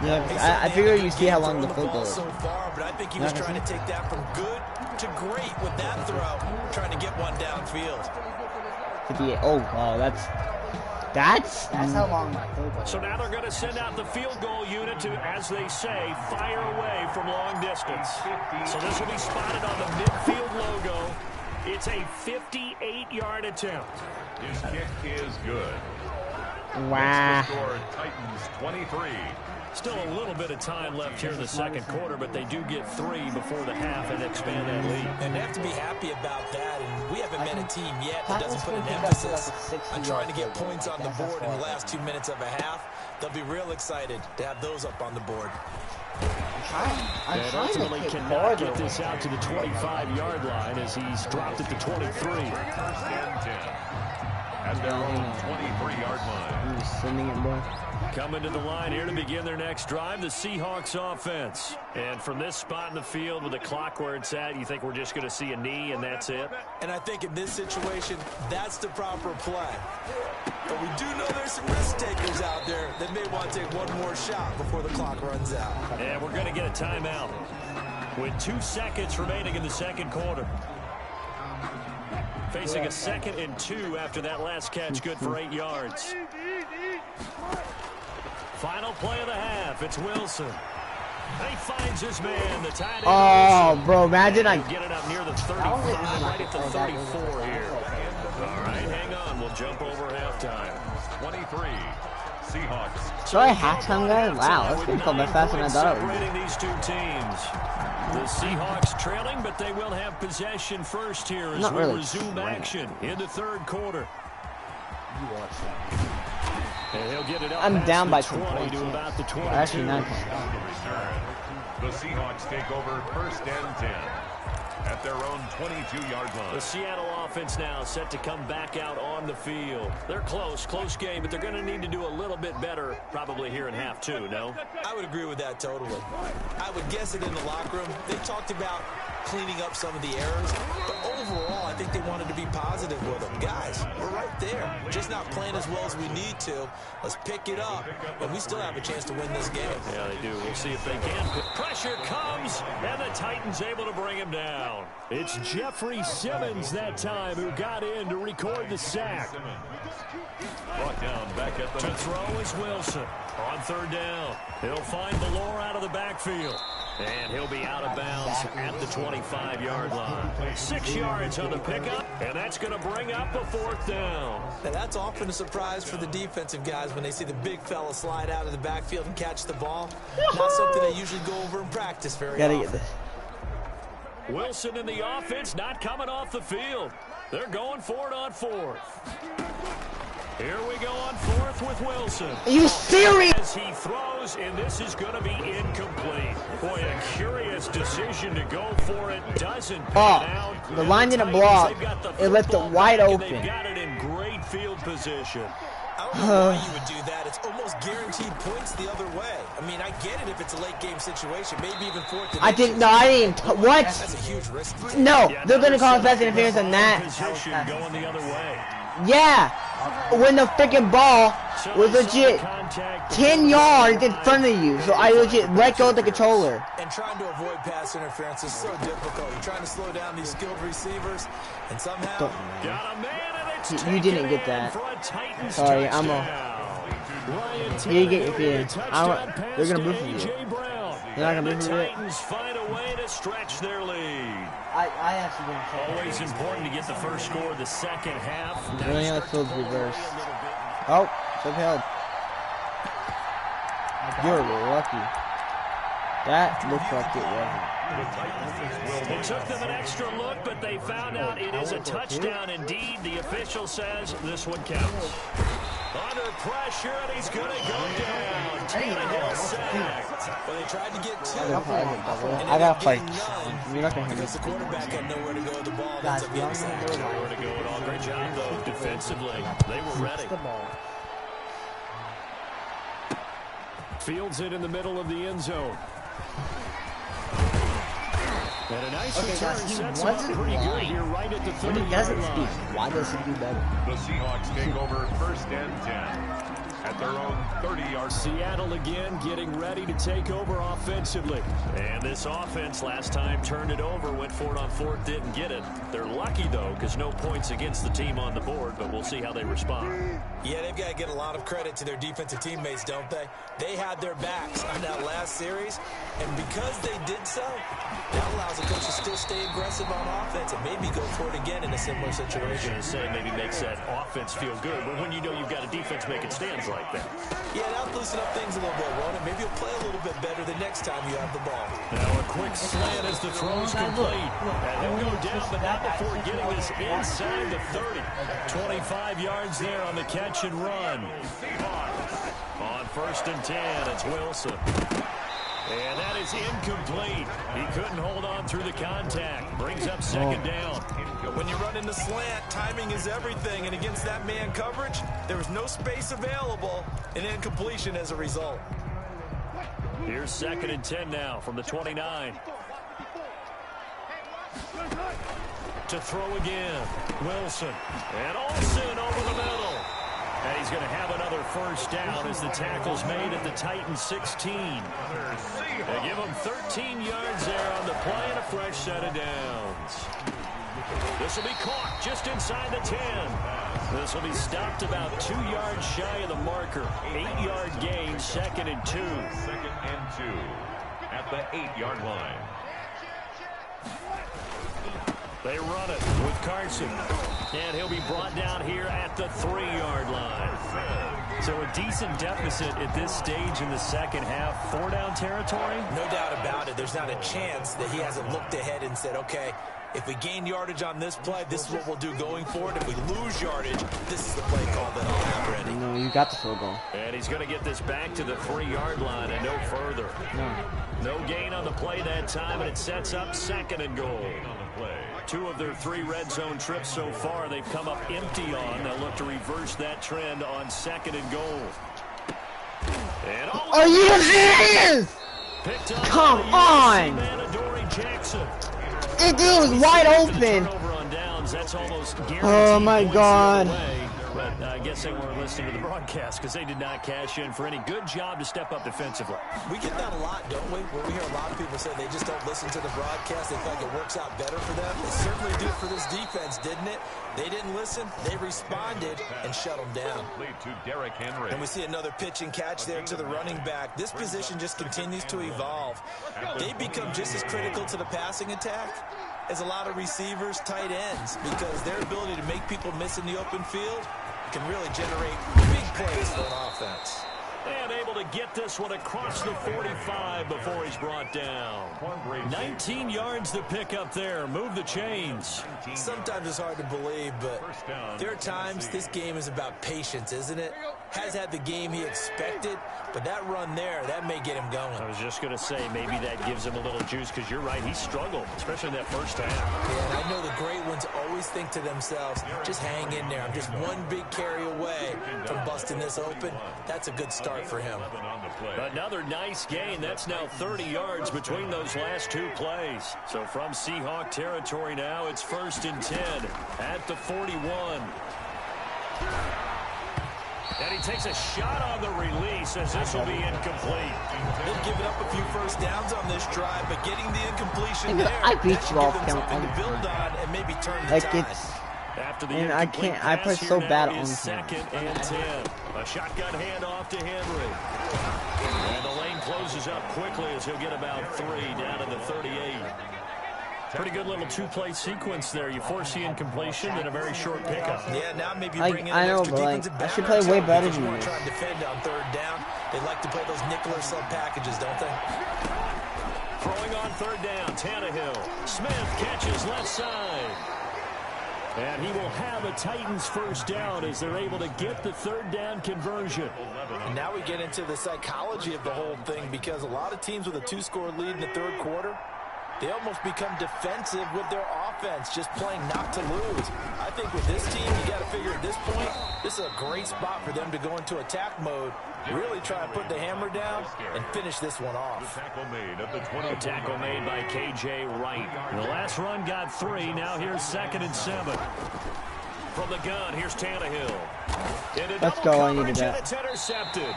Speaker 1: Yeah, I figure you see how long the field goal is.
Speaker 5: So far, but I think he was trying to take that from good to great with that throw, trying to get one downfield.
Speaker 1: Oh, wow, that's
Speaker 2: how long my field goal is.
Speaker 4: So now they're going to send out the field goal unit to, as they say, fire away from long distance. So this will be spotted on the midfield logo. It's a 58-yard attempt.
Speaker 3: His kick is good.
Speaker 1: wow.
Speaker 3: Score, Titans 23.
Speaker 4: Still a little bit of time left here in the second quarter, but they do get 3 before the half and expand that lead.
Speaker 5: And they have to be happy about that. And we haven't met a team yet that doesn't put an emphasis on trying to get points on the board in the last 2 minutes of a half. They'll be real excited to have those up on the board.
Speaker 2: I'm
Speaker 4: and
Speaker 2: trying
Speaker 4: ultimately
Speaker 2: to
Speaker 4: cannot get this out to the 25-yard line as he's dropped at the 23.
Speaker 3: 1st and 10. At their own 23-yard line.
Speaker 1: I'm just sending it, boy.
Speaker 4: Coming to the line here to begin their next drive, the Seahawks offense. And from this spot in the field with the clock where it's at, you think we're just going to see a knee and that's it?
Speaker 5: And I think in this situation, that's the proper play. But we do know there's some risk takers out there that may want to take one more shot before the clock runs out.
Speaker 4: And we're going to get a timeout with 2 seconds remaining in the second quarter. Facing a 2nd and 2 after that last catch, good for 8 yards. Final play of the half, it's Wilson. And he finds his man, the tight end.
Speaker 1: Oh, bro, imagine I
Speaker 4: get it up near the 35, right at the 34 here. All right, hang on, we'll jump over halftime.
Speaker 3: 23. Seahawks.
Speaker 1: Sorry, halftime guy. Wow, that's pretty cool. Much faster than I thought it would be.
Speaker 4: Separating these 2 teams. The Seahawks trailing, but they will have possession first here as we resume action in the third quarter. And he'll get it up
Speaker 1: I'm down by 2
Speaker 4: 20
Speaker 1: points.
Speaker 4: to about the 22.
Speaker 1: Actually, not.
Speaker 3: The Seahawks take over 1st and 10. At their own 22-yard line.
Speaker 4: The Seattle offense now set to come back out on the field. They're close game, but they're going to need to do a little bit better probably here in half 2, no?
Speaker 5: I would agree with that totally. I would guess it in the locker room. They talked about cleaning up some of the errors, but overall, I think they wanted to be positive with them. Guys, we're right there. Just not playing as well as we need to. Let's pick it up, and we still have a chance to win this game.
Speaker 4: Yeah, they do. We'll see if they can. Pressure comes, and the Titans able to bring him down. It's Jeffrey Simmons that time who got in to record the sack.
Speaker 3: Brought down back at the
Speaker 4: to throw is Wilson on 3rd down. He'll find Valor out of the backfield. And he'll be out of bounds at the 25-yard line. 6 yards on the pickup, and that's going to bring up a 4th down.
Speaker 5: And that's often a surprise for the defensive guys when they see the big fella slide out of the backfield and catch the ball. Not something they usually go over in practice very often.
Speaker 1: Get this.
Speaker 4: Wilson in the offense, not coming off the field. They're going for it on 4th. Here we go on 4th with Wilson.
Speaker 1: Are you serious?
Speaker 4: As he throws, and this is going to be incomplete. Boy, a curious decision to go for it. Doesn't pan out.
Speaker 1: The line didn't block. It left it wide open.
Speaker 4: They've got it in great field position.
Speaker 5: I don't know why you would do that. It's almost guaranteed points the other way. I mean, I get it if it's a late game situation, maybe even 4th and
Speaker 1: I didn't. No, I didn't. What?
Speaker 5: That's a huge risk.
Speaker 1: No, they're gonna call pass interference on that.
Speaker 4: Position going the other way.
Speaker 1: Yeah, when the freaking ball was legit 10 yards in front of you, so I legit let go of the controller.
Speaker 5: And trying to avoid pass interference is so difficult. You're trying to slow down these skilled receivers, and somehow
Speaker 4: got a man, and it's
Speaker 1: you didn't get that. Sorry, I'm a. You get your feeling. They're gonna boost you. They're not gonna boost you.
Speaker 4: Titans find a way to stretch their lead.
Speaker 2: I actually didn't say
Speaker 4: Always important to get the first score of the second half.
Speaker 1: Really, that feels reverse. Oh, so held. You're lucky. That looked like it wasn't.
Speaker 4: It took them an extra look, but they found out it is a touchdown indeed. The official says this one counts. Under pressure, and he's going to go down. Tannehill sacked.
Speaker 5: Well, they tried to get 2.
Speaker 1: I gotta fight. You're not gonna hit me.
Speaker 5: Because the quarterback had nowhere to go with the ball. That's a big sack.
Speaker 4: Nowhere to go at all. Great job, though, defensively. They were ready. Fields it in the middle of the end zone. And a nice return sets him up pretty good here right at the 30-yard line.
Speaker 1: When he doesn't speak, why does he do better?
Speaker 3: The Seahawks take over 1st and 10 at their own 30-yard.
Speaker 4: Seattle again getting ready to take over offensively. And this offense last time turned it over, went for it on 4th, didn't get it. They're lucky, though, because no points against the team on the board, but we'll see how they respond.
Speaker 5: Yeah, they've got to get a lot of credit to their defensive teammates, don't they? They had their backs on that last series, and because they did so, that allows the coach to still stay aggressive on offense and maybe go for it again in a similar situation.
Speaker 4: I was going to say maybe makes that offense feel good, but when you know you've got a defense making stands like that.
Speaker 5: Yeah, that'll loosen up things a little bit, won't it? Maybe you'll play a little bit better the next time you have the ball.
Speaker 4: Now a quick slant as the throw's complete. And he'll go down, but not before getting this inside the 30. 25 yards there on the catch and run. On 1st and 10, it's Wilson. And that is incomplete. He couldn't hold on through the contact. Brings up 2nd down.
Speaker 5: When you run in the slant, timing is everything. And against that man coverage, there was no space available. And incompletion as a result.
Speaker 4: Here's 2nd and 10 now from the 29. To throw again. Wilson. And Olsen over the middle. And he's going to have another 1st down as the tackle's made at the Titans 16. They give him 13 yards there on the play and a fresh set of downs. This will be caught just inside the 10. This will be stopped about 2 yards shy of the marker. 8-yard gain, 2nd and 2.
Speaker 3: 2nd and 2 at the 8-yard line.
Speaker 4: They run it with Carson. And he'll be brought down here at the 3-yard line. So a decent deficit at this stage in the second half. 4-down territory?
Speaker 5: No doubt about it. There's not a chance that he hasn't looked ahead and said, okay, if we gain yardage on this play, this is what we'll do going forward. If we lose yardage, this is the play call that I'll have ready.
Speaker 1: No, you got the field goal.
Speaker 4: And he's going to get this back to the 3-yard line and no further. No gain on the play that time, and it sets up 2nd and goal. 2 of their 3 red zone trips so far they've come up empty on. They'll look to reverse that trend on 2nd and goal. And
Speaker 1: are you serious? Come on! That dude was wide open. Oh my God.
Speaker 4: But I guess they weren't listening to the broadcast because they did not cash in for any good job to step up defensively.
Speaker 5: We get that a lot, don't we? Where we hear a lot of people say they just don't listen to the broadcast. They feel like it works out better for them. It certainly did for this defense, didn't it? They didn't listen. They responded and shut them down. And we see another pitch and catch there to the running back. This position just continues to evolve. They become just as critical to the passing attack as a lot of receivers, tight ends, because their ability to make people miss in the open field can really generate big plays for an offense.
Speaker 4: And able to get this one across the 45 before he's brought down. 19 yards to pick up there. Move the chains.
Speaker 5: Sometimes it's hard to believe, but there are times this game is about patience, isn't it? Has had the game he expected, but that run there, that may get him going.
Speaker 4: I was just going to say, maybe that gives him a little juice, because you're right, he struggled, especially in that first half.
Speaker 5: Yeah, and I know the great ones always think to themselves, just hang in there. I'm just one big carry away from busting this open. That's a good start for him.
Speaker 4: Another nice gain. That's now 30 yards between those last two plays. So from Seahawk territory now, it's 1st and 10 at the 41. And he takes a shot on the release as this will be incomplete.
Speaker 5: They've given up a few first downs on this drive, but getting the incompletion there,
Speaker 1: I beat
Speaker 5: that should
Speaker 1: you
Speaker 5: give
Speaker 1: off
Speaker 5: them
Speaker 1: count
Speaker 5: something to
Speaker 1: all
Speaker 5: build
Speaker 1: the
Speaker 5: on and maybe turn the
Speaker 1: Like
Speaker 5: tide.
Speaker 4: After the
Speaker 1: and I can't. I play so bad on
Speaker 4: second and 10. A shotgun handoff to Henry. And the lane closes up quickly as he'll get about 3 down to the 38. Pretty good little two-play sequence there. You force the incompletion and a very short pickup.
Speaker 5: Yeah, now maybe bring in
Speaker 1: I
Speaker 5: an
Speaker 1: know,
Speaker 5: extra
Speaker 1: but
Speaker 5: defensive
Speaker 1: I
Speaker 5: back
Speaker 1: should
Speaker 5: or
Speaker 1: play way
Speaker 5: two,
Speaker 1: better
Speaker 5: because you
Speaker 1: than
Speaker 5: want
Speaker 1: this.
Speaker 5: to try and defend on 3rd down. They like to play those nickel or sub packages, don't they?
Speaker 4: Throwing on 3rd down, Tannehill. Smith catches left side. And he will have a Titans first down as they're able to get the 3rd down conversion.
Speaker 5: And now we get into the psychology of the whole thing, because a lot of teams with a 2-score lead in the 3rd quarter, they almost become defensive with their offense, just playing not to lose. I think with this team, you got to figure at this point, this is a great spot for them to go into attack mode, really try to put the hammer down and finish this one off.
Speaker 4: A tackle made by K.J. Wright. The last run got 3. Now here's 2nd and 7. From the gun, here's Tannehill.
Speaker 1: Let's go. I needed that.
Speaker 4: It's intercepted.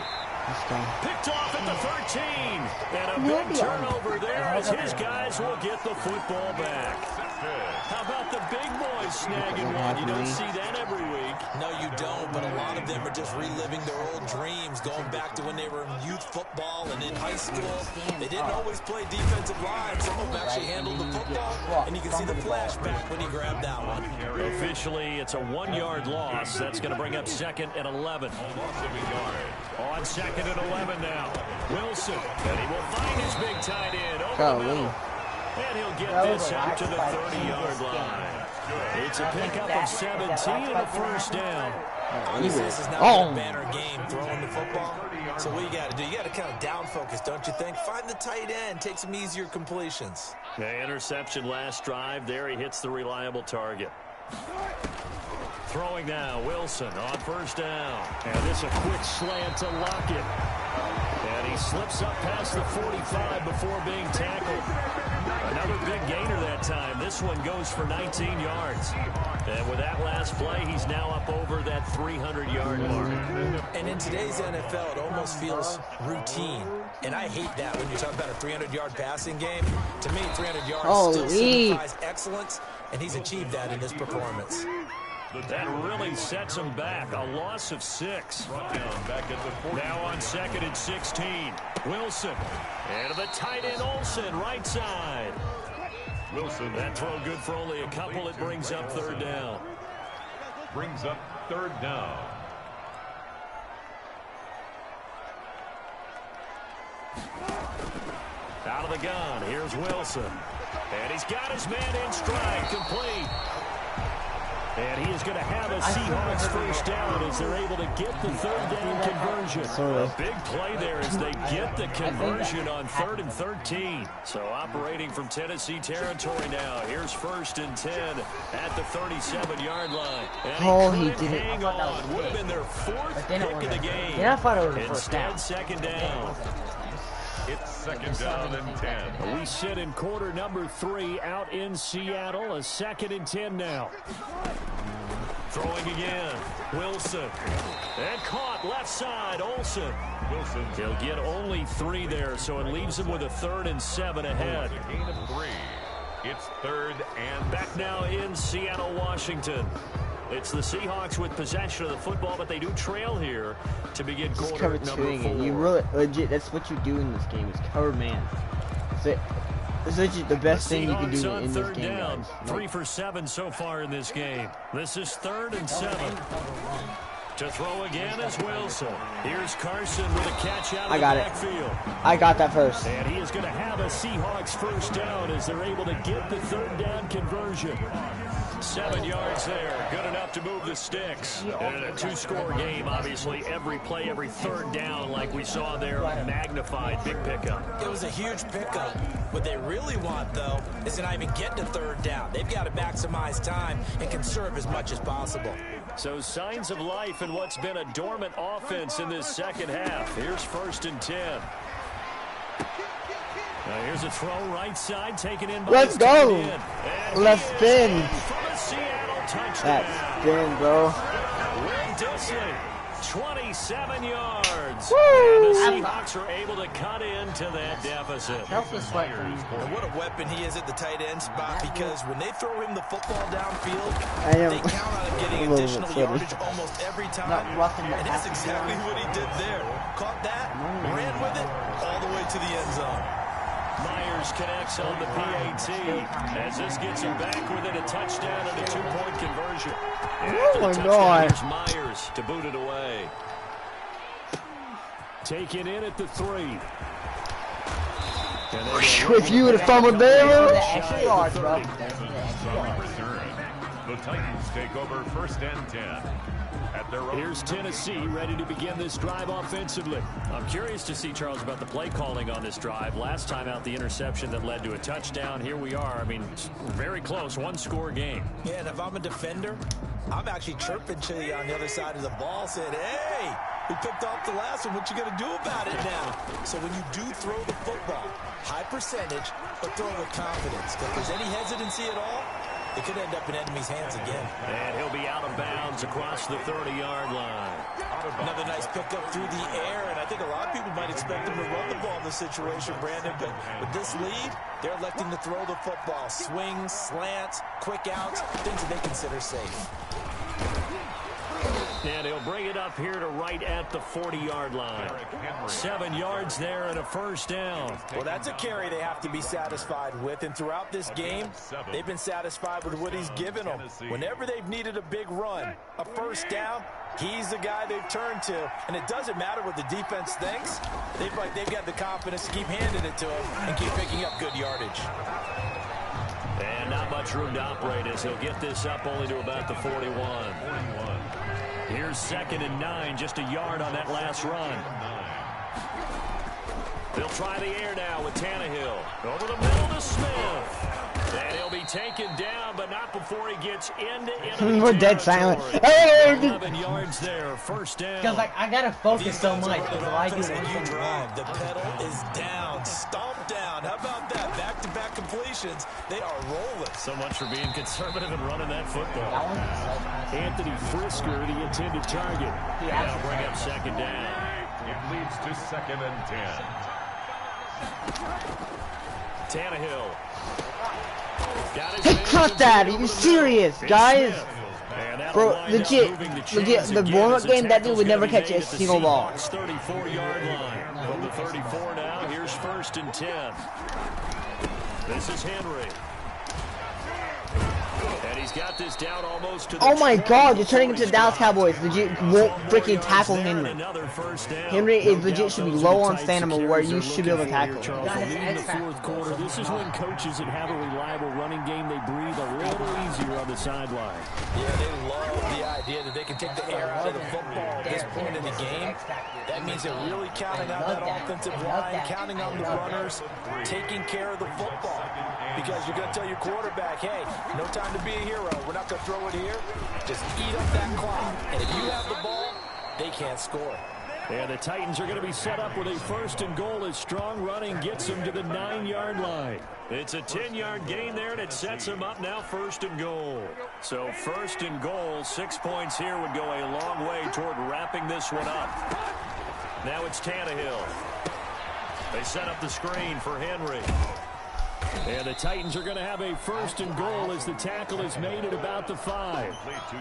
Speaker 1: Let's go.
Speaker 4: Picked off at the 13. And a big turnover there as his guys will get the football back. How about the big boys snagging one? You don't see that every week.
Speaker 5: No, you don't, but a lot of them are just reliving their old dreams, going back to when they were in youth football and in high school. They didn't always play defensive line. Some of them actually handled the football, and you can see the flashback when he grabbed that one.
Speaker 4: Officially, it's a 1-yard loss. That's going to bring up 2nd and 11. On 2nd and 11 now. Wilson, and he will find his big tight end over the middle. And he'll get this out to the 30-yard line. It's a pickup of 17 and a first down.
Speaker 5: This is not a banner game throwing the football. So what you got to do, you got to kind of down focus, don't you think? Find the tight end, take some easier completions.
Speaker 4: The interception last drive. There he hits the reliable target. Throwing now, Wilson on 1st down. And this a quick slant to Lockett. And he slips up past the 45 before being tackled. Another big gainer that time. This one goes for 19 yards. And with that last play, he's now up over that 300-yard mark.
Speaker 5: And in today's NFL, it almost feels routine. And I hate that when you talk about a 300-yard passing game. To me, 300 yards still signifies excellence, and he's achieved that in this performance.
Speaker 4: That really sets him back. A loss of 6. Now on 2nd and 16. Wilson. And the tight end Olsen, right side. Wilson. That throw good for only a couple. It brings up 3rd down.
Speaker 3: Brings up 3rd down.
Speaker 4: Out of the gun. Here's Wilson. And he's got his man in stride. Complete. And he is going to have a Seahawks first down as they're able to get the 3rd down conversion. A big play there as they get the conversion on 3rd and 13. So operating from Tennessee territory now. Here's 1st and 10 at the 37-yard line. And he didn't hang on. Would have been their 4th pick of the game.
Speaker 2: Yeah, I thought it was the first down.
Speaker 4: Instead, 2nd down.
Speaker 3: It's 2nd down and 10.
Speaker 4: We sit in quarter number 3 out in Seattle. A 2nd and 10 now. Throwing again. Wilson. And caught left side. Olsen. He'll get only 3 there, so it leaves him with a 3rd and 7 ahead.
Speaker 3: Gain of 3. It's 3rd and
Speaker 4: back now in Seattle, Washington. It's the Seahawks with possession of the football, but they do trail here to begin quarter number 4.
Speaker 1: You really legit. That's what you do in this game. Is cover man. It's legit the best thing you can do in this game, guys.
Speaker 4: 3 for 7 so far in this game. This is 3rd and 7. To throw again is Wilson. Here's Carson with a catch out of the backfield.
Speaker 1: I got that first.
Speaker 4: And he is going to have a Seahawks first down as they're able to get the 3rd down conversion. 7 yards there. Good enough to move the sticks. And in a 2-score game, obviously, every play, every 3rd down, like we saw there, magnified. Big pickup.
Speaker 5: It was a huge pickup. What they really want, though, is to not even get to 3rd down. They've got to maximize time and conserve as much as possible.
Speaker 4: So signs of life in what's been a dormant offense in this second half. Here's 1st and 10. Now here's a throw right side, taken in by
Speaker 1: Let's go. Let's spin.
Speaker 4: From a Seattle touchdown.
Speaker 1: That's spin, bro.
Speaker 4: Will Disley, 27 yards.
Speaker 1: Woo.
Speaker 4: And the Seahawks are able to cut into that deficit.
Speaker 5: And what a weapon he is at the tight end spot, because when they throw him the football downfield, they count on him getting additional yardage almost every time. And that's exactly what he did there. Caught that, ran with it, all the way to the end zone.
Speaker 4: Myers connects on the PAT as this gets him back within a touchdown and a 2-point conversion.
Speaker 1: Oh my God.
Speaker 4: Here's Myers to boot it away. Taken in at the 3.
Speaker 1: If you would have fumbled there,
Speaker 3: the Titans take over 1st and 10.
Speaker 4: Here's Tennessee ready to begin this drive offensively. I'm curious to see, Charles, about the play calling on this drive. Last time out, the interception that led to a touchdown. Here we are. I mean, very close, 1-score game.
Speaker 5: Yeah, and if I'm a defender, I'm actually chirping to you on the other side of the ball, saying, hey, we picked off the last one. What you going to do about it now? So when you do throw the football, high percentage, but throw it with confidence. If there's any hesitancy at all, it could end up in enemy's hands again.
Speaker 4: And he'll be out of bounds across the 30-yard line.
Speaker 5: Another nice pickup through the air, and I think a lot of people might expect him to run the ball in this situation, Brandon, but with this lead, they're electing to throw the football. Swings, slants, quick outs, things that they consider safe.
Speaker 4: And he'll bring it up here to right at the 40-yard line. 7 yards there and a first down.
Speaker 5: Well, that's a carry they have to be satisfied with. And throughout this game, they've been satisfied with what he's given them. Whenever they've needed a big run, a first down, he's the guy they've turned to. And it doesn't matter what the defense thinks. They've got the confidence to keep handing it to him and keep picking up good yardage.
Speaker 4: And not much room to operate as he'll get this up only to about the 41. Here's 2nd and 9, just a yard on that last run. They'll try the air now with Tannehill. Over the middle to Smith. And he'll be taken down, but not before he gets into
Speaker 1: we're dead silent.
Speaker 4: 11 yards there, first down.
Speaker 2: Because I gotta focus so much because I do
Speaker 5: you drive. The pedal is down, stomp down. How about that? Back-to-back completions. They are rolling.
Speaker 4: So much for being conservative and running that football. Anthony Frisker, the intended target. Now bring up 2nd down.
Speaker 3: It leads to 2nd and 10.
Speaker 4: Tannehill.
Speaker 1: Hey, cut that! Are you serious, guys? Bro, legit, the warm-up game, that dude would never catch a single ball.
Speaker 4: 34-yard line. From the 34 now, here's 1st and 10. This is Henry. And he's got this down almost to the
Speaker 1: oh my God, you're turning into the Dallas Cowboys. Legit won't freaking tackle Henry. Henry is legit should be low on stamina where you should be able to tackle.
Speaker 4: In the 4th quarter, this is when coaches that have a reliable running game, they breathe a little easier on the sideline.
Speaker 5: Yeah, they love the idea that they can take the air out of the football at this point in the game. That means they're really counting on that offensive line, counting on the runners, taking care of the football. Because you're going to tell your quarterback, hey, no time to be a hero. We're not going to throw it here. Just eat up that clock. And if you have the ball, they can't score.
Speaker 4: And the Titans are going to be set up with a 1st and goal as strong running gets them to the 9-yard line. It's a 10-yard gain there, and it sets them up now 1st and goal. So 1st and goal, 6 points here would go a long way toward wrapping this one up. Now it's Tannehill. They set up the screen for Henry. And the Titans are going to have a 1st and goal as the tackle is made at about the 5.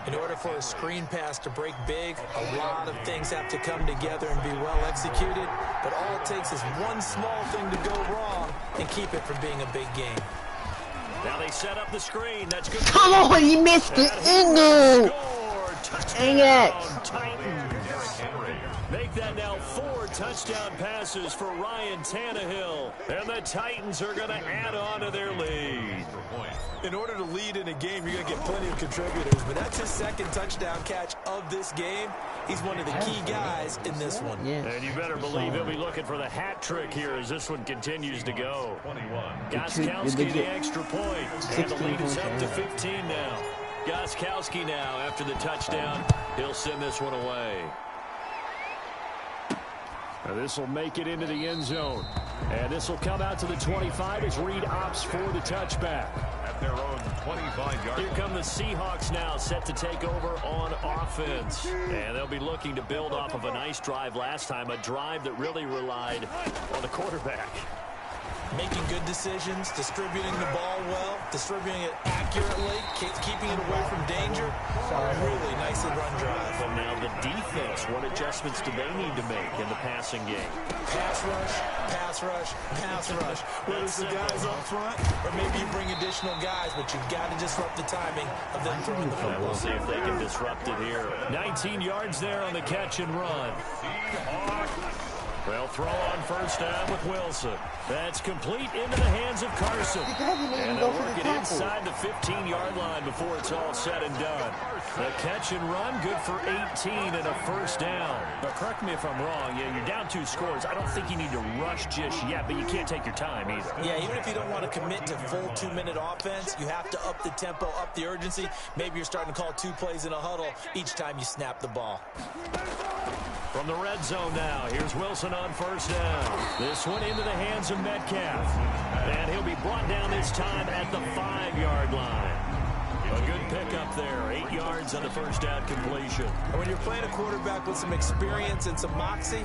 Speaker 5: In order for a screen pass to break big, a lot of things have to come together and be well executed. But all it takes is one small thing to go wrong and keep it from being a big game.
Speaker 4: Now they set up the screen. That's good.
Speaker 1: Come on, he missed it. Ingo. Dang it.
Speaker 4: Titans. Make that now 4 touchdown passes for Ryan Tannehill. And the Titans are going to add on to their lead.
Speaker 5: In order to lead in a game, you're going to get plenty of contributors. But that's his 2nd touchdown catch of this game. He's one of the key guys in this one.
Speaker 1: Yeah.
Speaker 4: And you better believe he'll be looking for the hat trick here as this one continues to go. Gostkowski the extra point. And the lead is up to 15 now. Gostkowski now after the touchdown. He'll send this one away. Now this will make it into the end zone. And this will come out to the 25 as Reed opts for the touchback.
Speaker 3: At their own 25-yard.
Speaker 4: Here come the Seahawks now set to take over on offense. And they'll be looking to build off of a nice drive last time. A drive that really relied on the quarterback.
Speaker 5: Making good decisions, distributing the ball well, distributing it accurately, keeping it away from danger. Really nicely run drive.
Speaker 4: And now the defense, what adjustments do they need to make in the passing game?
Speaker 5: Pass rush, pass rush, pass rush. Whether it's the guys up front or maybe you bring additional guys, but you've got to disrupt the timing of them throwing the football.
Speaker 4: We'll see if they can disrupt it here. 19 yards there on the catch and run. They'll throw on 1st down with Wilson. That's complete into the hands of Carson. And they'll work it inside the 15-yard line before it's all said and done. The catch and run, good for 18 and a 1st down. Now, correct me if I'm wrong. Yeah, you're down 2 scores. I don't think you need to rush just yet, but you can't take your time either.
Speaker 5: Yeah, even if you don't want to commit to full 2-minute offense, you have to up the tempo, up the urgency. Maybe you're starting to call 2 plays in a huddle each time you snap the ball.
Speaker 4: From the red zone now, here's Wilson on 1st down. This one into the hands of Metcalf. And he'll be brought down this time at the 5-yard line. A good pickup there, 8 yards on the 1st down completion.
Speaker 5: And when you're playing a quarterback with some experience and some moxie,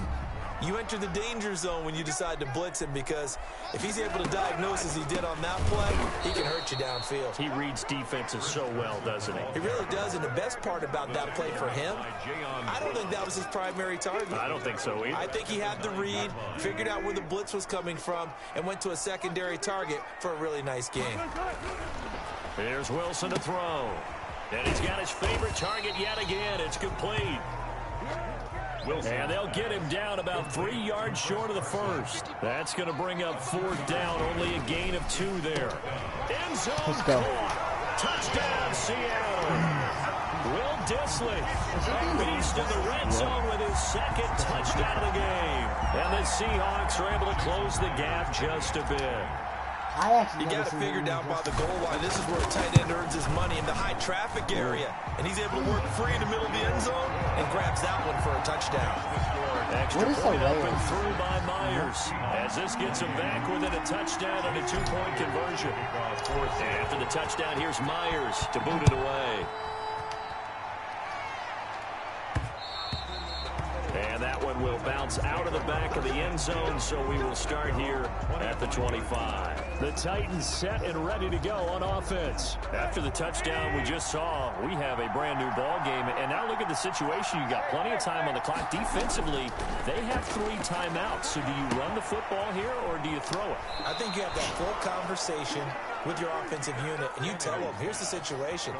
Speaker 5: you enter the danger zone when you decide to blitz him, because if he's able to diagnose as he did on that play, he can hurt you downfield.
Speaker 4: He reads defenses so well, doesn't he?
Speaker 5: He really does, and the best part about that play for him, I don't think that was his primary target.
Speaker 4: I don't think so either.
Speaker 5: I think he had the read, figured out where the blitz was coming from, and went to a secondary target for a really nice game.
Speaker 4: Here's Wilson to throw. And he's got his favorite target yet again. It's complete. And they'll get him down about 3 yards short of the 1st. That's going to bring up 4th down. Only a gain of 2 there. End zone.
Speaker 1: Let's go.
Speaker 4: Touchdown, Seattle. Will Dissly, a beast in the red zone with his 2nd touchdown of the game. And the Seahawks are able to close the gap just a bit.
Speaker 5: You got to figure down by the goal line. This is where a tight end earns his money, in the high traffic area. And he's able to work free in the middle of the end zone and grabs that one for a touchdown.
Speaker 4: Extra point up and through by Myers. As this gets him back within a touchdown and a 2-point conversion. And after the touchdown, here's Myers to boot it away. And that one will bounce out of the back of the end zone, so we will start here at the 25. The Titans set and ready to go on offense. After the touchdown we just saw, we have a brand new ball game. And now look at the situation. You got plenty of time on the clock. Defensively, they have 3 timeouts. So do you run the football here or do you throw it?
Speaker 5: I think you have that full conversation with your offensive unit, and you tell them, here's the situation.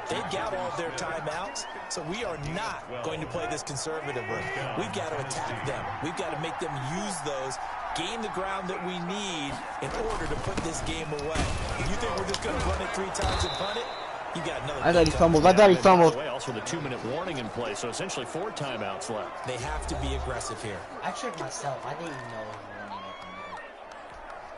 Speaker 5: They've got all their timeouts, so we are not going to play this conservatively. We've got to attack them. We've got to make them use those, gain the ground that we need in order to put this game away. If you think we're just going to run it 3 times and punt it, you got another.
Speaker 1: I thought he fumbled. I thought he fumbled.
Speaker 4: Also, the 2-minute warning in play, so essentially 4 timeouts left.
Speaker 5: They have to be aggressive here.
Speaker 2: I tricked myself. I didn't even know it was running at the middle.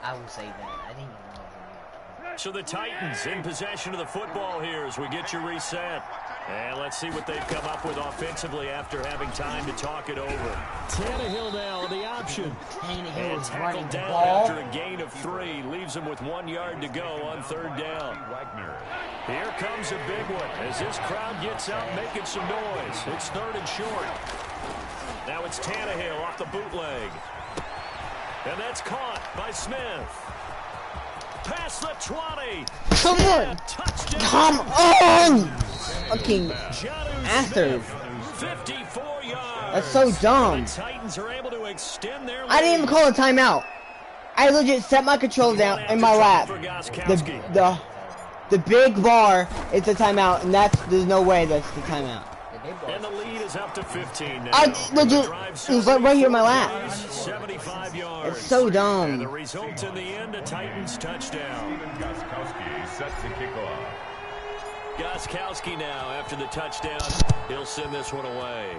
Speaker 2: I will say that. I didn't even know it was running at the middle.
Speaker 4: So the Titans in possession of the football here as we get you reset. And let's see what they've come up with offensively after having time to talk it over. Tannehill now the option.
Speaker 2: Tannehill
Speaker 4: And
Speaker 2: is running
Speaker 4: tackled
Speaker 2: the
Speaker 4: down
Speaker 2: ball.
Speaker 4: after a gain of 3. Leaves him with 1 yard to go on 3rd down. Here comes a big one as this crowd gets out making some noise. It's 3rd and short. Now it's Tannehill off the bootleg. And that's caught by Smith. Past the 20.
Speaker 1: Come on!
Speaker 4: Touchdown.
Speaker 1: Come on! Fucking
Speaker 4: Jonnu
Speaker 1: bastard.
Speaker 4: Smith, 54 yards.
Speaker 1: That's so dumb.
Speaker 4: The Titans are able to extend their lead.
Speaker 1: I didn't even call a timeout. I legit set my controller down in my lap. The big bar is the timeout, and there's no way that's the timeout.
Speaker 4: And the lead is up to 15 now.
Speaker 1: I legit, it was like right here in my lap.
Speaker 4: 75 yards.
Speaker 1: It's so
Speaker 4: And the
Speaker 1: dumb.
Speaker 4: result in the end, a Titans touchdown.
Speaker 3: Gostkowski set to kick off.
Speaker 4: Gostkowski now after the touchdown. He'll send this one away.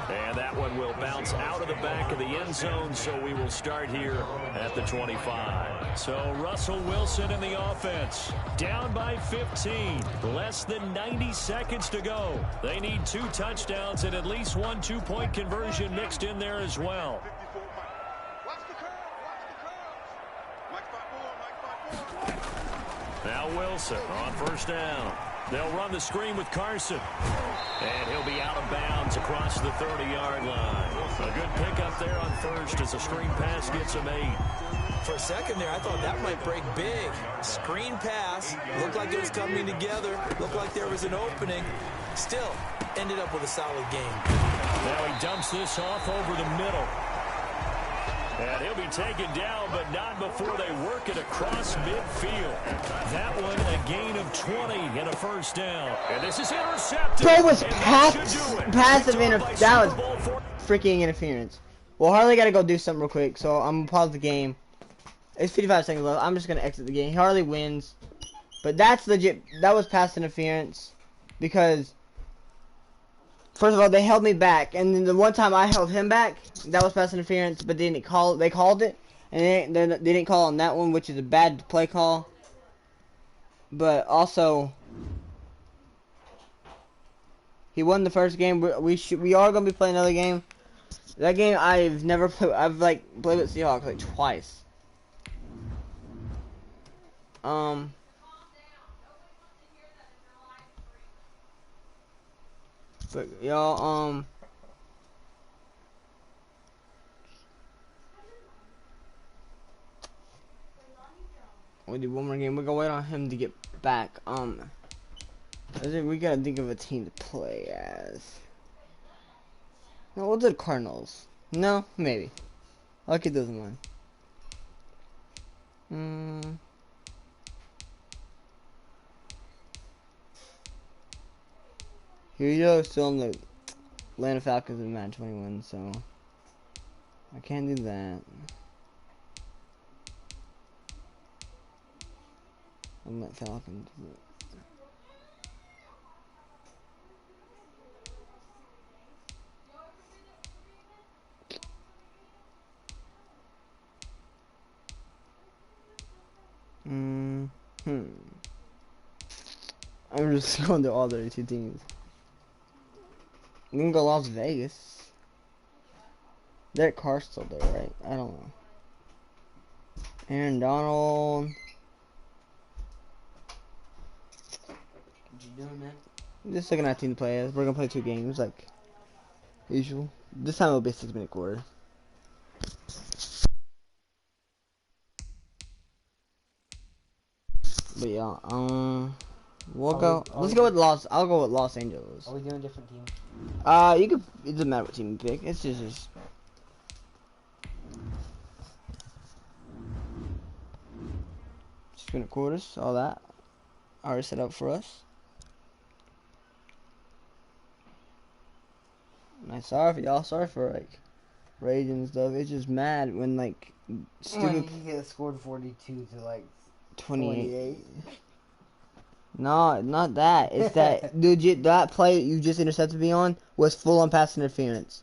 Speaker 4: And that one will bounce out of the back of the end zone, so we will start here at the 25. So Russell Wilson in the offense, down by 15, less than 90 seconds to go. They need 2 touchdowns and at least 1 2-point conversion mixed in there as well. Now Wilson on 1st down. They'll run the screen with Carson. And he'll be out of bounds across the 30-yard line. A good pickup there on 1st as a screen pass gets him 8.
Speaker 5: For a second there, I thought that might break big. Screen pass. Looked like it was coming together. Looked like there was an opening. Still, ended up with a solid game.
Speaker 4: Now he dumps this off over the middle. And he'll be taken down, but not before they work it across midfield. That one, a gain of 20 and a 1st down. And this is intercepted.
Speaker 1: Bro, was passive interference. That was freaking interference. Well, Harley got to go do something real quick, so I'm going to pause the game. It's 55 seconds left. I'm just going to exit the game. Harley wins. But that's legit. That was pass interference. Because, first of all, they held me back. And then the one time I held him back, that was pass interference. But they called it. And they didn't call on that one, which is a bad play call. But also, he won the first game. We are going to be playing another game. That game I've never played. I've like played with Seahawks like twice. But y'all, we do one more game. We're gonna wait on him to get back. We gotta think of a team to play as. No, we'll do the Cardinals. No, maybe. I'll keep those in mind. Here you go, still in the Atlanta Falcons in Madden 21, so I can't do that. I'm let Falcons do it. I'm just going to all the 2 teams. We can go Las Vegas. Derek Carr's still there, right? I don't know. Aaron Donald.
Speaker 2: What you doing, man?
Speaker 1: Just looking at team to play as. We're gonna play 2 games like usual. This time it'll be a 6-minute quarter. But yeah, we'll go. Let's go with Los. I'll go with Los Angeles.
Speaker 2: Are we doing different teams?
Speaker 1: You could. It doesn't matter what team you pick. It's just. Just quarters, all that. Already set up for us. And I'm sorry for y'all. Sorry for like rage and stuff. It's just mad when like stupid.
Speaker 2: When he scored 42 to like
Speaker 1: 28. No, not that. It's that legit. That play that you just intercepted me on was full on pass interference.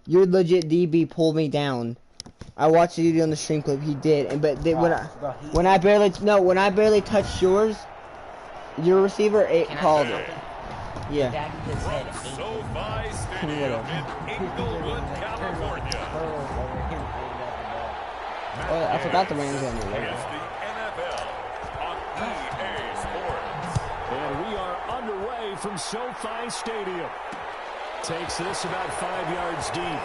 Speaker 1: Your legit DB pulled me down. I watched the DB on the stream clip. He did, and but they, when I barely touched yours, Your receiver called it. Yeah.
Speaker 2: Daddy just said
Speaker 3: From SoFi Stadium in Inglewood, California.
Speaker 1: Oh, I forgot the Rams on the
Speaker 3: It's
Speaker 1: logo.
Speaker 3: the NFL on EA Sports.
Speaker 4: And we are underway from SoFi Stadium. Takes this about 5 yards deep.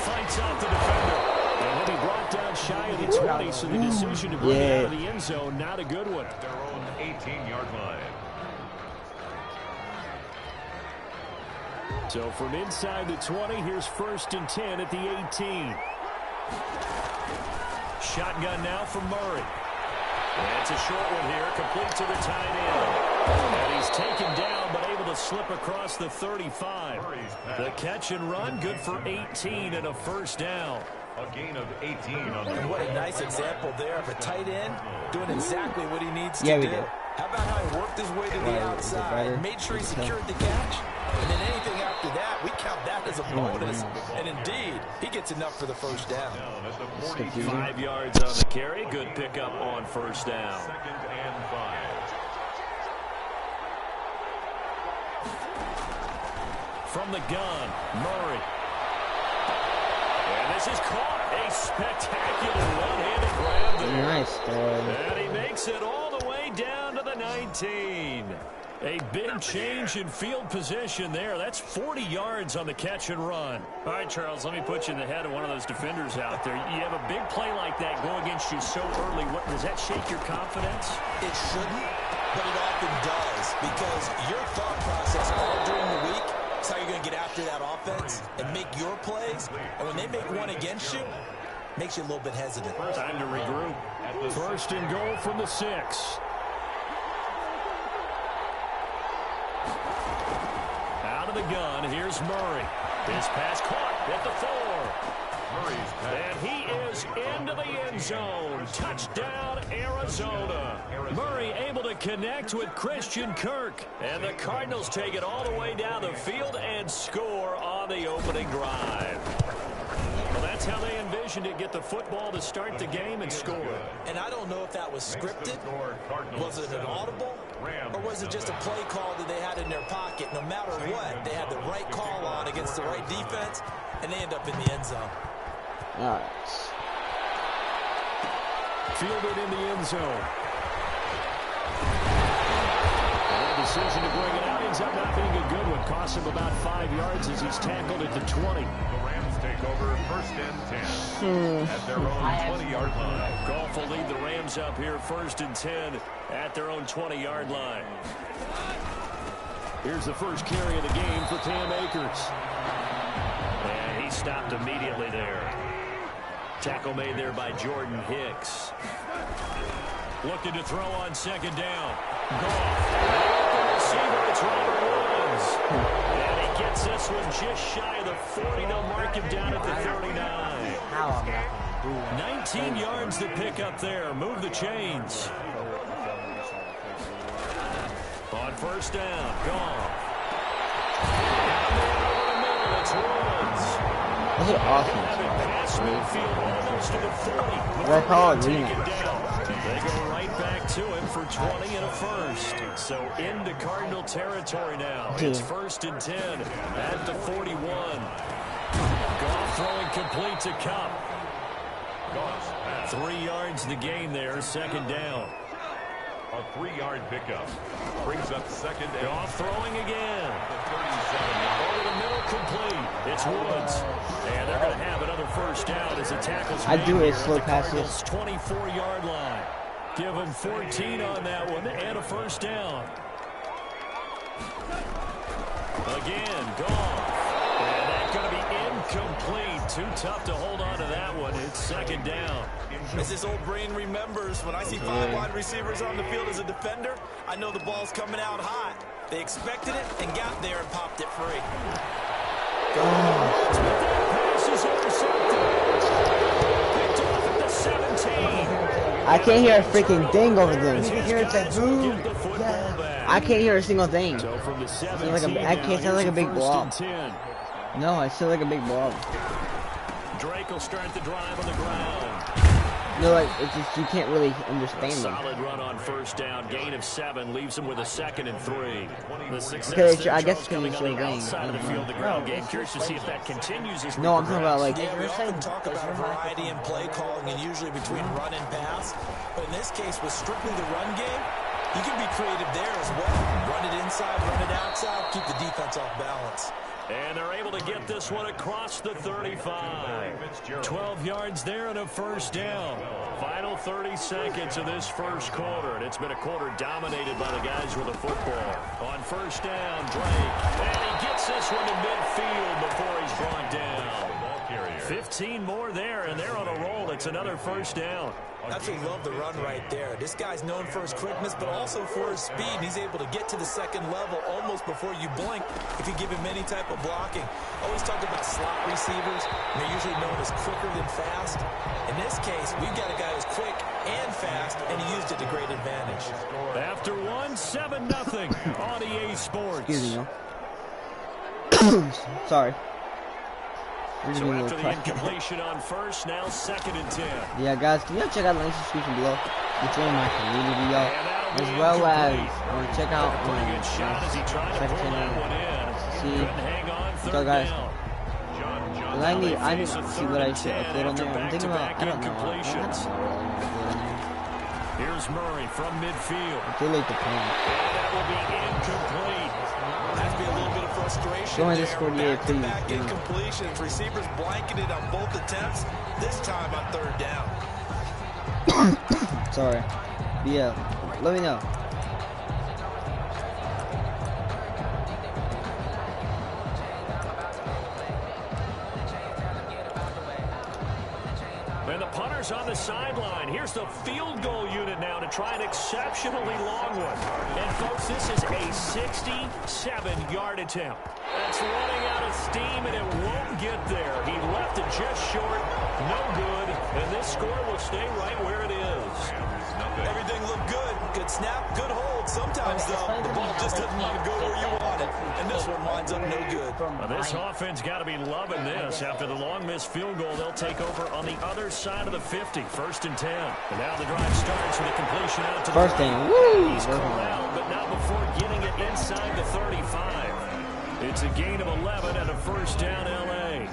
Speaker 4: Fights out the defender. And he'll be brought down shy of the 20, so the decision to bring it out of the end zone, not a good one.
Speaker 3: At their own 18-yard line.
Speaker 4: So from inside the 20, here's 1st and 10 at the 18. Shotgun now from Murray. And it's a short one here, complete to the tight end. And he's taken down, but able to slip across the 35. The catch and run, good for 18 and a first down.
Speaker 3: A gain of 18 on the
Speaker 5: And what a nice example there of a tight end doing exactly what he needs to
Speaker 1: Yeah, we
Speaker 5: do.
Speaker 1: did.
Speaker 5: How about how he worked his way to the outside, made sure he secured the catch, and then anything after that, we count that as a bonus. And indeed, he gets enough for the first down.
Speaker 3: at the 40.
Speaker 4: 5 yards on the carry, good pickup on first down.
Speaker 3: 2nd and 5.
Speaker 4: From the gun, Murray. And this is caught. A spectacular one-handed grab there.
Speaker 1: Nice throw.
Speaker 4: And he makes it all the way down to the 19. A big change in field position there. That's 40 yards on the catch and run. All right, Charles, let me put you in the head of one of those defenders out there. You have a big play like that go against you so early. Does that shake your confidence?
Speaker 5: It shouldn't, but it often does, because your thought process all during the week is how you're going to get after that offense and make your plays. And when they make one against you, makes you a little bit hesitant.
Speaker 4: Time to regroup. 1st and goal from the 6. Out of the gun, here's Murray. His pass caught at the 4.
Speaker 3: Murray's pass.
Speaker 4: And he is into the end zone. Touchdown, Arizona. Murray able to connect with Christian Kirk. And the Cardinals take it all the way down the field and score on the opening drive. Well, that's how they envisioned it. Get the football to start the game and score.
Speaker 5: And I don't know if that was scripted. Was it an audible? Or was it just a play call that they had in their pocket? No matter what, they had the right call on against the right defense, and they end up in the end zone.
Speaker 1: All right.
Speaker 4: Fielded in the end zone. And the decision to bring it out ends up not being a good one. Costs him about 5 yards as he's tackled at the 20.
Speaker 3: The Rams take over 1st and 10 at their own 20-yard line.
Speaker 4: Goff will lead the Rams up here 1st and 10 at their own 20-yard line. Here's the first carry of the game for Cam Akers. And he stopped immediately there. Tackle made there by Jordan Hicks. Looking to throw on 2nd down. Goff. The receiver, it's Robert Woods. And he gets this one just shy of the 40. They'll mark him down at the 39.
Speaker 2: How I'm not going to do that.
Speaker 4: 19 yards to pick up there. Move the chains. On 1st down, Goff. Over the middle, it's Woods.
Speaker 1: This is awesome.
Speaker 4: Pass midfield almost to the 40.
Speaker 1: We're calling
Speaker 4: Take it
Speaker 1: rematch.
Speaker 4: down. They go right back to him for 20 and a first. So into Cardinal territory now. It's 1st and 10 at the 41. Goff throwing complete to Cup. 3 yards the gain there, 2nd down.
Speaker 3: A 3-yard pickup. Brings up 2nd and
Speaker 4: Goff throwing again.
Speaker 3: the 37-yard.
Speaker 4: Over the middle, complete. It's Woods. And they're going to have another first down as the tackle's
Speaker 1: I
Speaker 4: made
Speaker 1: do
Speaker 4: here
Speaker 1: it slow
Speaker 4: at the
Speaker 1: passes.
Speaker 4: Cardinals' 24-yard line. Give them 14 on that one and a first down. Again, Goff. And that's going to be incomplete. Too tough to hold on to that one. It's 2nd down.
Speaker 5: As this old brain remembers, when I see 5 wide receivers on the field as a defender, I know the ball's coming out hot. They expected it and got there and popped it free.
Speaker 4: Pass is intercepted. Picked off at the 17.
Speaker 1: I can't hear a freaking thing over them.
Speaker 2: You can hear it say boom.
Speaker 4: Get the football back.
Speaker 1: I can't hear a single thing.
Speaker 4: So from the 17
Speaker 1: I can't sound like a big blob.
Speaker 4: 1st and 10.
Speaker 1: No, I sound like a big blob.
Speaker 4: Drake will start the drive on the ground.
Speaker 1: No, like, it's just, you can't really understand them.
Speaker 4: Solid run on first down. Gain of 7 leaves him with a 2nd and 3. The success
Speaker 1: Okay,
Speaker 4: there,
Speaker 1: I guess
Speaker 4: Charles,
Speaker 1: it's
Speaker 4: coming
Speaker 1: because
Speaker 4: on
Speaker 1: it's
Speaker 4: the
Speaker 1: so
Speaker 4: outside of the field, the ground game. Curious to see if that continues as we
Speaker 1: No, I'm talking about, like...
Speaker 5: Yeah, we often talk about variety in play calling and usually between run and pass. But in this case, with strictly the run game, you can be creative there as well. Run it inside, run it outside, keep the defense off balance.
Speaker 4: And they're able to get this one across the 35. 12 yards there and a first down. Final 30 seconds of this first quarter. And it's been a quarter dominated by the guys with the football. On first down, Drake. And he gets this one to midfield before he's brought down. 15 more there, and they're on a roll. It's another first down.
Speaker 5: Absolutely love the run right there. This guy's known for his quickness, but also for his speed. And he's able to get to the second level almost before you blink if you give him any type of blocking. Always talk about slot receivers. They're usually known as quicker than fast. In this case, we've got a guy who's quick and fast, and he used it to great advantage.
Speaker 4: After 1, 7-0 on EA Sports.
Speaker 1: Excuse me, sorry.
Speaker 4: So after the incompletion on first, now 2nd and 10.
Speaker 1: Yeah, guys, can y'all check out the link description below? It's in my community, y'all. As well as check out second see. So guys, I need to see what I should upload on there. I'm thinking about, I don't know.
Speaker 4: Here's Murray from midfield.
Speaker 1: I feel like the plan.
Speaker 4: That will be incomplete.
Speaker 5: Has to be a little bit of frustration
Speaker 1: Go ahead,
Speaker 5: there.
Speaker 1: this 48, please.
Speaker 5: Back incompletions. Receivers blanketed on both attempts. This time on third down.
Speaker 1: Sorry. But yeah, let me know.
Speaker 4: And the punter's on the sideline. Here's the field goal unit now to try an exceptionally long one. And folks, this is a 67-yard attempt. That's running out of steam, and it won't get there. He left it just short. No good. And this score will stay right where it is.
Speaker 5: Everything looked good. Good snap, good hold. Sometimes, though, the ball just doesn't want to go where you want it. And this one winds up no good.
Speaker 4: Well, this offense got to be loving this. After the long missed field goal, they'll take over on the other side of the 50. 1st and 10. And now the drive starts with a completion out to the
Speaker 1: First
Speaker 4: right.
Speaker 1: thing, woo!
Speaker 4: He's called out, but not before getting it inside the 35. It's a gain of 11 and a first down, L.A.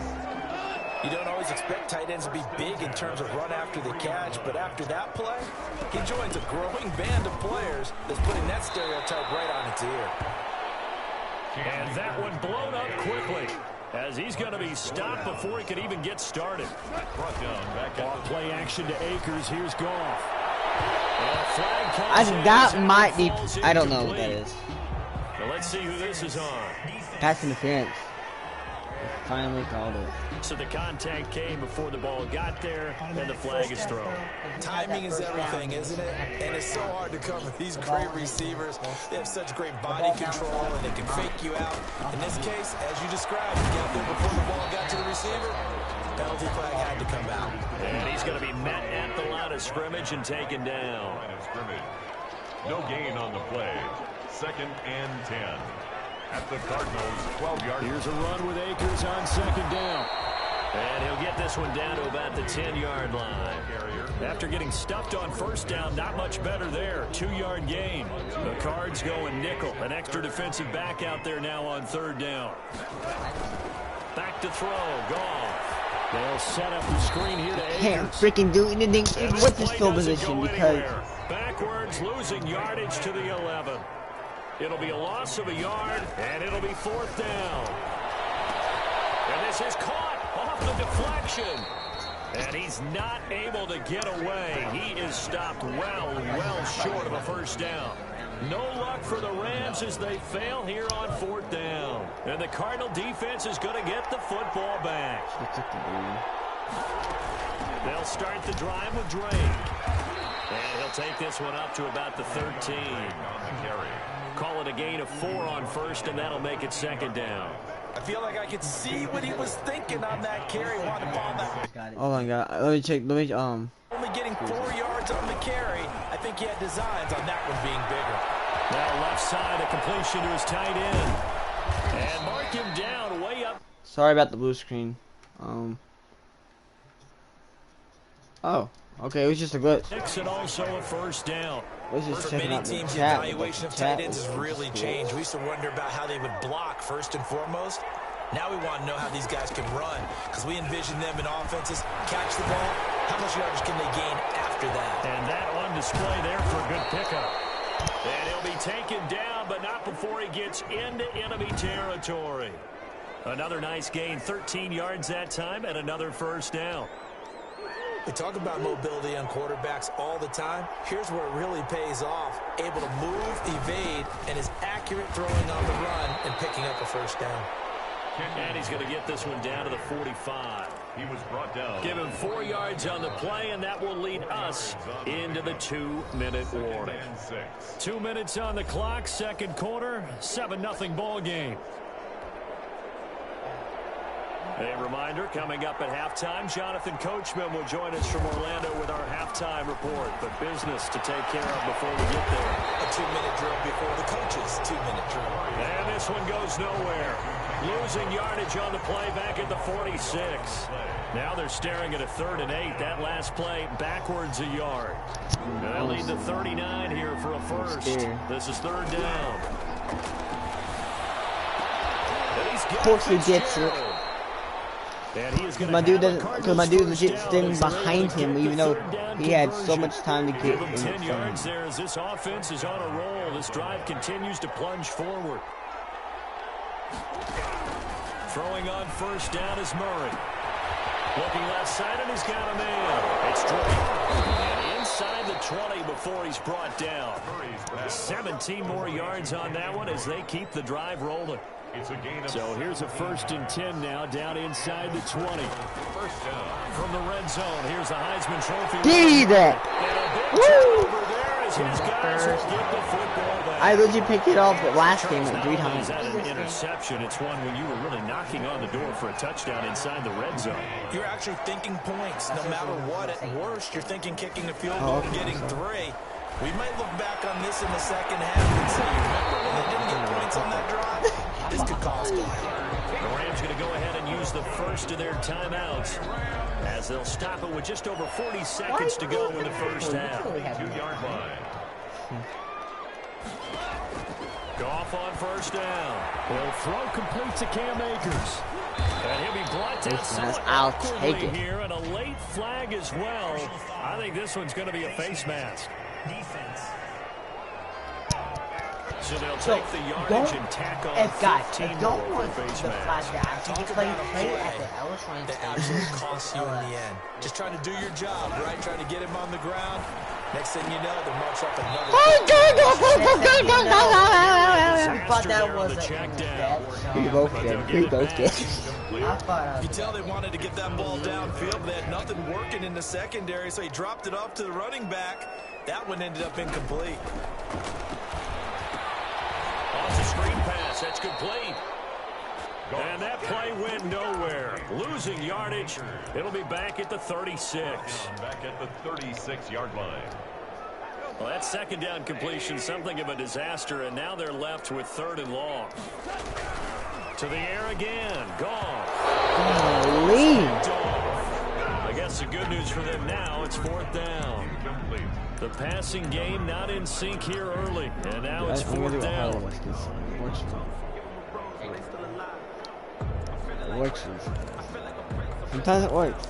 Speaker 5: You don't always expect tight ends to be big in terms of run after the catch, but after that play, he joins a growing band of players that's putting that stereotype right on its ear.
Speaker 4: And that one blown up quickly, as he's going to be stopped before he could even get started. Off play action to Akers. Here's Goff.
Speaker 1: That might be, I don't know what that is.
Speaker 4: Well, let's see who this is on.
Speaker 1: Pass interference. Finally called it.
Speaker 4: So the contact came before the ball got there, and the flag is thrown.
Speaker 5: Timing is everything, isn't it? And it's so hard to cover these great receivers. They have such great body control, and they can fake you out. In this case, as you described, he got there before the ball got to the receiver. Penalty flag had to come out.
Speaker 4: And he's going to be met at the line of scrimmage and taken down.
Speaker 3: No gain on the play. 2nd and 10. At the Cardinals' 12-yard.
Speaker 4: Here's a run with Akers on 2nd down. And he'll get this one down to about the 10-yard line. After getting stuffed on first down, not much better there. 2-yard gain. The Cards going nickel. An extra defensive back out there now on 3rd down. Back to throw. Goff. They'll set up the screen here to Akers.
Speaker 1: Can't freaking do anything with this field position because...
Speaker 4: Backwards, losing yardage to the 11. It'll be a loss of a yard, and it'll be 4th down. And this is caught off the deflection. And he's not able to get away. He is stopped well short of a first down. No luck for the Rams as they fail here on 4th down. And the Cardinal defense is going to get the football back. They'll start the drive with Drake. And he'll take this one up to about the 13. Call it a gain of 4 on first, and that'll make it 2nd down.
Speaker 5: I feel like I could see what he was thinking on that carry. Wanted to ball that.
Speaker 1: Oh my god. Let me check.
Speaker 5: Only getting 4 yards on the carry. I think he had designs on that one being bigger.
Speaker 4: Now left side, a completion to his tight end. And mark him down way up.
Speaker 1: Sorry about the blue screen. Oh, Okay, it was just a glitch.
Speaker 4: And also a first down.
Speaker 1: Let's just
Speaker 5: For
Speaker 1: check
Speaker 5: many
Speaker 1: out the
Speaker 5: teams, the
Speaker 1: chat.
Speaker 5: evaluation of tight ends has really changed. We used to wonder about how they would block first and foremost. Now we want to know how these guys can run, because we envision them in offenses catch the ball. How much yardage can they gain after that?
Speaker 4: And that on display there for a good pickup. And he'll be taken down, but not before he gets into enemy territory. Another nice gain, 13 yards that time, and another first down.
Speaker 5: We talk about mobility on quarterbacks all the time. Here's where it really pays off. Able to move, evade, and is accurate throwing on the run and picking up a first down.
Speaker 4: And he's going to get this one down to the 45.
Speaker 3: He was brought down.
Speaker 4: Give him 4 yards on the play, and that will lead us into the 2-minute warning. 2 minutes on the clock, second quarter, 7-0 ball game. A reminder, coming up at halftime, Jonathan Coachman will join us from Orlando with our halftime report. But business to take care of before we get there.
Speaker 5: A 2-minute drill before the coaches' 2-minute drill.
Speaker 4: And this one goes nowhere. Losing yardage on the play back at the 46. Now they're staring at a 3rd and 8. That last play backwards a yard. They'll lead to 39 here for a first. This is 3rd down.
Speaker 1: Of course he gets it. My dude is legit standing behind him, even though he had so much time to get in
Speaker 4: 10 yards there as this offense is on a roll. This drive continues to plunge forward. Throwing on first down is Murray. Looking left side, and he's got a man. It's Drake. And inside the 20 before he's brought down. 17 more yards on that one as they keep the drive rolling. So here's a 1st and 10 now, down inside the 20.
Speaker 3: First down.
Speaker 4: From the red zone, here's the Heisman Trophy.
Speaker 1: Give that! Woo! I legit picked it off last game like 3 times.
Speaker 4: That an interception. It's one when you were really knocking on the door for a touchdown inside the red zone.
Speaker 5: You're actually thinking points. No matter what, at worst, you're thinking kicking a field goal and getting 3. We might look back on this in the second half and say, remember when they didn't get points on that drive? This could cost them.
Speaker 4: The Rams going to go ahead and use the first of their timeouts as they'll stop it with just over 40 seconds to go in the first half.
Speaker 3: 2-yard line.
Speaker 4: Goff on first down. Will throw complete to Cam Akers. And he'll be brought down somewhat awkwardly here, and a late flag as well. I think this one's going to be a face mask.
Speaker 2: Defense.
Speaker 4: So they'll take the yardage and tack on 15
Speaker 2: don't
Speaker 4: more
Speaker 2: want
Speaker 4: for
Speaker 2: the
Speaker 4: face
Speaker 2: flag
Speaker 4: mask.
Speaker 2: that I play at the Ellis Ryan
Speaker 5: That absolutely costs you in the end. Just trying to do your job, right? Trying to get him on the ground. Next thing you know, they'll march up another.
Speaker 2: I thought that was a
Speaker 4: check down.
Speaker 1: We both did. We both did.
Speaker 5: You tell they wanted to get that ball downfield, but they had nothing working in the secondary, so he dropped it off to the running back. That one ended up incomplete.
Speaker 4: Off the screen pass. That's complete. And that play went nowhere. Losing yardage. It'll be back at the 36.
Speaker 3: Back at the 36-yard line.
Speaker 4: Well, that second down completion, something of a disaster, and now they're left with 3rd and long. To the air again. Gone. I guess the good news for them now, it's 4th down. The passing game not in sync here early, and now it's 4th down.
Speaker 1: It works. Sometimes it works.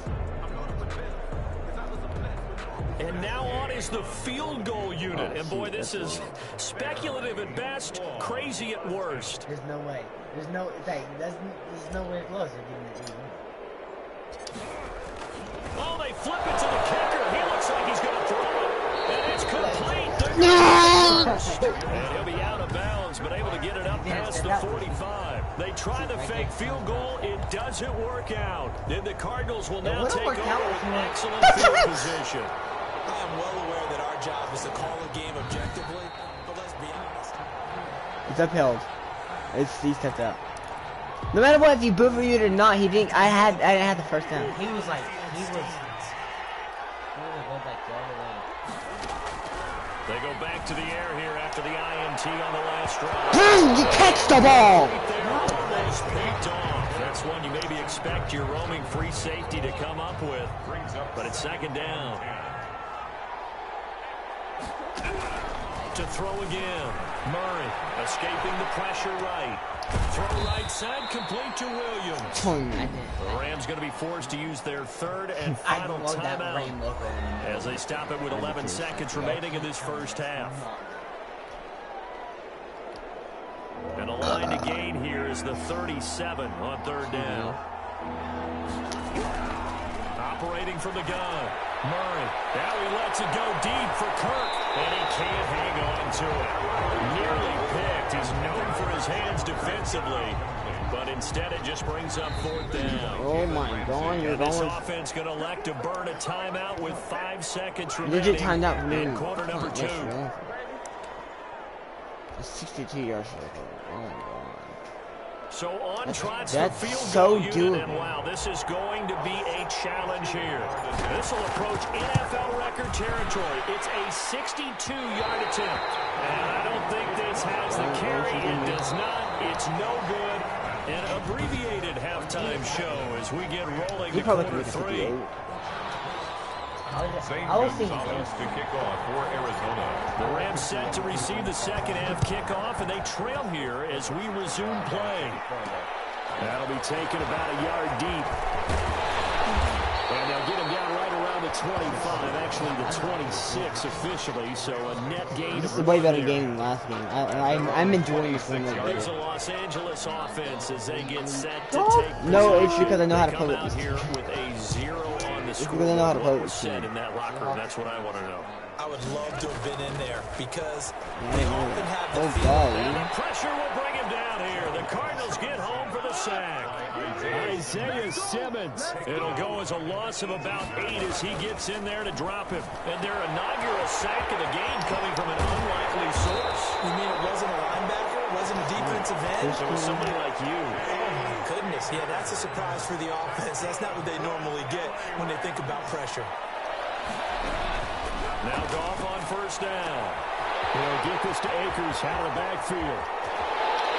Speaker 4: And now on is the field goal unit. And boy, this is speculative at best, crazy at worst.
Speaker 2: There's no way. There's no way close.
Speaker 4: Oh, they flip it to the kicker. He looks like he's going to throw it. And it's complete. And he'll be out of bounds, but able to get it up past the 45. They try the fake field goal. It doesn't work out. And the Cardinals will now take over with excellent field position.
Speaker 5: I am well aware that our job is to call a game objectively, but let's be honest.
Speaker 1: It's upheld. He stepped out. No matter what, if you boo for you or not, he didn't. I didn't have the first down.
Speaker 2: He was like, he was back the other way.
Speaker 4: They go back to the air here after the INT on the last drive.
Speaker 1: Boom! You catch the ball!
Speaker 4: Almost picked off. That's one you maybe expect your roaming free safety to come up with. But it's 2nd down. set to throw again. Murray escaping the pressure right. Throw right side, complete to Williams. The Rams going to be forced to use their third and final timeout as they stop it with 11 seconds remaining in this first half. And the line to gain here is the 37 on third down. Operating from the gun. Murray. Now he lets it go deep for Kirk. And he can't hang on to it. Nearly picked. He's known for his hands defensively. But instead it just brings up fourth down.
Speaker 1: Oh my God, you're
Speaker 4: This
Speaker 1: going.
Speaker 4: offense going to elect to burn a timeout with 5 seconds remaining.
Speaker 1: Legit timed out for me.
Speaker 4: In quarter number 2.
Speaker 1: A 62 yards. Oh my God.
Speaker 4: So on trots for
Speaker 1: That's
Speaker 4: field
Speaker 1: so
Speaker 4: goal unit, and wow, this is going to be a challenge here. This will approach NFL record territory. It's a 62-yard attempt, and I don't think this has the carry. It does not. It's no good. An abbreviated halftime show as we get rolling to quarter 3.
Speaker 3: I was thinking to kick off for Arizona.
Speaker 4: The Rams set to receive the second half kickoff, and they trail here as we resume play. That'll be taken about a yard deep. And they'll get him down right around the 25, actually the 26 officially, so a net gain.
Speaker 1: This is a way better game than last game. I'm enjoying this one.
Speaker 4: Here's the Los Angeles offense as they get set to take.
Speaker 1: No, it's because I know how to play
Speaker 4: Come out
Speaker 1: with
Speaker 4: here
Speaker 1: this.
Speaker 4: with a 0 on the
Speaker 1: It's
Speaker 4: score.
Speaker 1: because I know how to play
Speaker 4: What
Speaker 1: with
Speaker 4: was
Speaker 1: this
Speaker 4: said
Speaker 1: team.
Speaker 4: in that locker room? That's what I want to know.
Speaker 5: I would love to have been in there because they often have the
Speaker 1: Oh
Speaker 5: feeling.
Speaker 1: God,
Speaker 4: And the pressure will bring him down here. The Cardinals get home for the sack. Isaiah Simmons. It'll go as a loss of about 8 as he gets in there to drop him. And their inaugural sack of the game coming from an unlikely source.
Speaker 5: You mean it wasn't a linebacker? It wasn't a defensive end?
Speaker 4: It was somebody like you.
Speaker 5: Oh, my goodness. Yeah, that's a surprise for the offense. That's not what they normally get when they think about pressure.
Speaker 4: Now Goff on first down. He'll get this to Akers out of the backfield.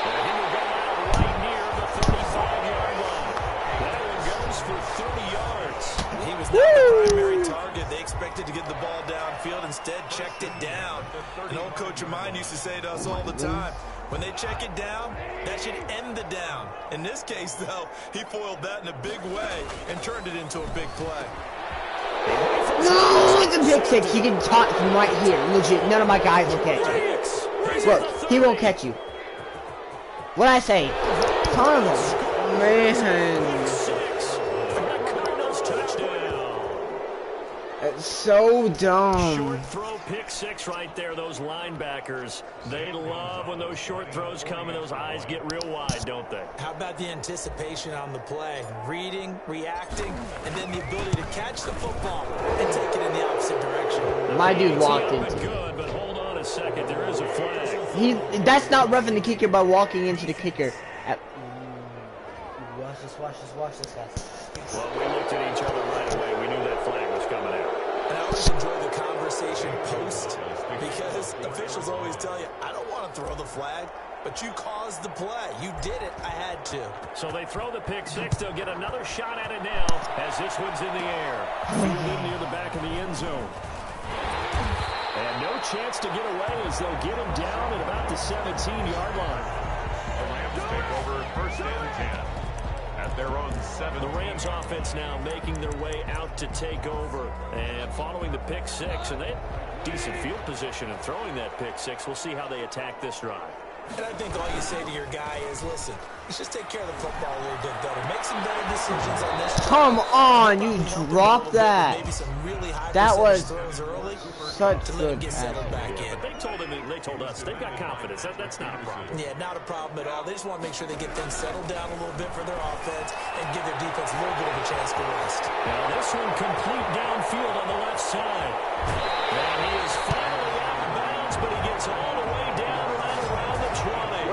Speaker 4: And he will go out right near the 35-yard line. That one goes for 30 yards.
Speaker 5: He was not the primary target. They expected to get the ball downfield. Instead, checked it down. An old coach of mine used to say to us all the time, when they check it down, that should end the down. In this case, though, he foiled that in a big way and turned it into a big play.
Speaker 1: No, it's a pick six. You can taunt from right here. Legit, none of my guys will catch you. Look, he won't catch you. What I say? Taunt him. Man.
Speaker 4: Cardinals touchdown.
Speaker 1: It's so dumb.
Speaker 4: Short throw, pick six right there. Those linebackers, they love when those short throws come and those eyes get real wide, don't they?
Speaker 5: How about the anticipation on the play? Reading, reacting, and then the ability to catch the football and take it in the opposite direction.
Speaker 1: My dude walked
Speaker 4: It's
Speaker 1: into it.
Speaker 4: good, but hold on a second. There is a flag.
Speaker 1: That's not roughing the kicker by walking into the kicker.
Speaker 2: Watch this, guys.
Speaker 4: Well, we looked at each other right away. We knew that flag was coming out.
Speaker 5: And I always enjoy the conversation post because officials always tell you, I don't want to throw the flag, but you caused the play. You did it. I had to.
Speaker 4: So they throw the pick six. They'll get another shot at it now as this one's in the air. Fielded near the back of the end zone. And no chance to get away as they'll get him down at about the 17-yard line.
Speaker 3: The Rams take over first and 10. At their own 7.
Speaker 4: The Rams offense now making their way out to take over. And following the pick six, and they had decent field position in throwing that pick six. We'll see how they attack this drive.
Speaker 5: And I think all you say to your guy is, listen, let's just take care of the football a little bit better. Make some better decisions on this.
Speaker 1: Come on, you dropped that.
Speaker 5: Maybe some really high
Speaker 1: That was
Speaker 5: throws early
Speaker 1: such
Speaker 5: to let him
Speaker 1: good
Speaker 5: get settled back in.
Speaker 4: But they told us they've got confidence. That's not a problem.
Speaker 5: Yeah, not a problem at all. They just want to make sure they get things settled down a little bit for their offense and give their defense a little bit of a chance to rest.
Speaker 4: Now this one complete downfield on the left side. And he is finally out of bounds, but he gets all the way down right around the 20.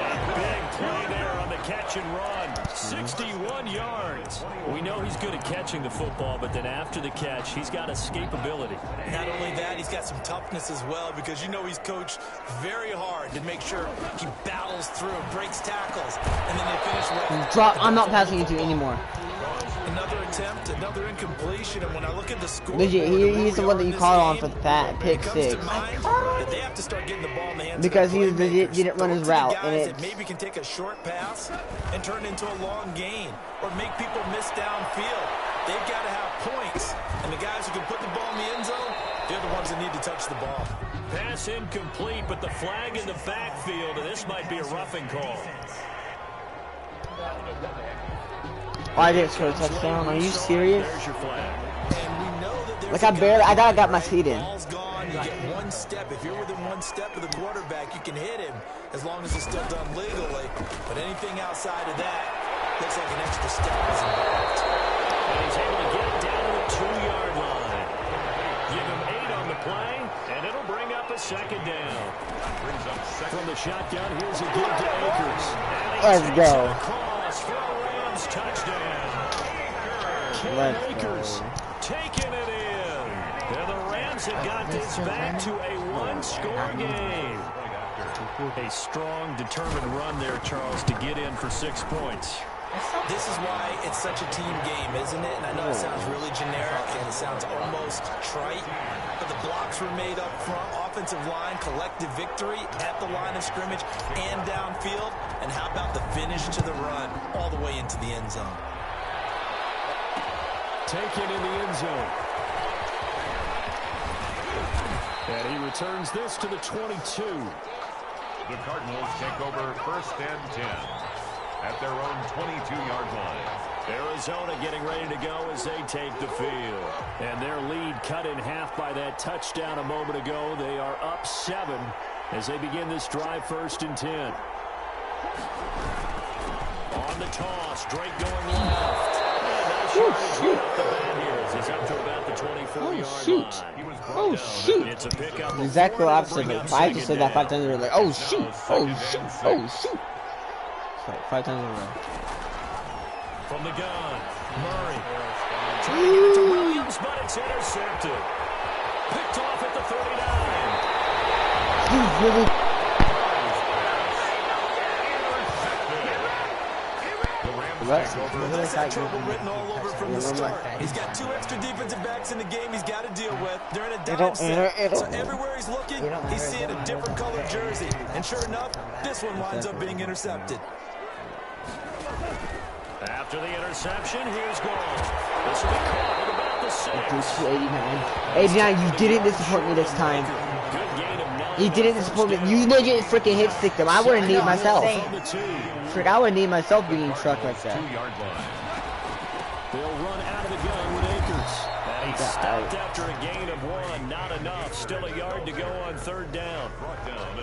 Speaker 4: And big play there on the catch and run. 61 yards. We know he's good at catching the football, but then after the catch, he's got escapability.
Speaker 5: Not only that, he's got some toughness as well because you know he's coached very hard to make sure he battles through, breaks tackles, and then they finish with...
Speaker 1: Drop. I'm not passing it to you anymore.
Speaker 5: Another attempt, another incompletion, and when I look at the score,
Speaker 1: Legit, he's the one that you call on for that pick six.
Speaker 5: They have to start getting the ball in the hands
Speaker 1: because
Speaker 5: of
Speaker 1: he
Speaker 5: playmakers.
Speaker 1: didn't run his route, and
Speaker 5: Guys
Speaker 1: it
Speaker 5: that maybe can take a short pass and turn it into a long gain, or make people miss downfield. They've got to have points, and the guys who can put the ball in the end zone, they're the ones that need to touch the ball.
Speaker 4: Pass incomplete, but the flag in the backfield, and this might be a roughing call.
Speaker 1: Oh, I didn't score a touchdown. Are you serious?
Speaker 4: There's your flag.
Speaker 5: And we know that there's
Speaker 1: Like, I thought I got my feet in.
Speaker 5: Ball's gone. You get one step. If you're within one step of the quarterback, you can hit him as long as it's still done legally. But anything outside of that looks like an extra step is involved.
Speaker 4: And he's able to get it down to the 2-yard line. Give him 8 on the play, and it'll bring up a second down. From the shotgun, here's a give to Akers.
Speaker 1: Let's go.
Speaker 4: Across for a Rams touchdown.
Speaker 1: Let's
Speaker 4: Akers
Speaker 1: go.
Speaker 4: taking it in. And the Rams have got this back to a one-score game. A strong, determined run there, Charles, to get in for 6 points.
Speaker 5: This is why it's such a team game, isn't it? And I know it sounds really generic and it sounds almost trite, but the blocks were made up front, offensive line, collective victory at the line of scrimmage and downfield. And how about the finish to the run all the way into the end zone?
Speaker 4: Taken in the end zone. And he returns this to the 22.
Speaker 3: The Cardinals take over 1st and 10 at their own 22-yard line.
Speaker 4: Arizona getting ready to go as they take the field. And their lead cut in half by that touchdown a moment ago. They are up 7 as they begin this drive 1st and 10. On the toss, Drake going left. He's up to about the 24-yard line.
Speaker 1: Oh, shoot.
Speaker 4: It's a pickup.
Speaker 1: Exactly opposite. I just said that 5 times in a row. Like, oh, shoot. Oh, shoot. Oh, shoot. So, 5 times in a row.
Speaker 4: From the gun, Murray. Trying to get it to Williams, but it's intercepted. Picked off at the 39.
Speaker 1: He's really...
Speaker 5: He's had trouble written all over from the start. He's got 2 extra defensive backs in the game he's got to deal with. They're in a dime set, so everywhere he's looking, he's seeing a different colored jersey. And sure enough, this one winds up being intercepted.
Speaker 4: After the interception, here's Gold. This will be caught at about the 6.
Speaker 1: 89. 89, you didn't disappoint me this time. You didn't disappoint me. You legit freaking hit stick them. I wouldn't need myself. Frick, I would need myself being trucked like that.
Speaker 4: They'll run out of the gun with Akers. And he stopped after a gain of 1. Not enough. Still a yard to go on 3rd down.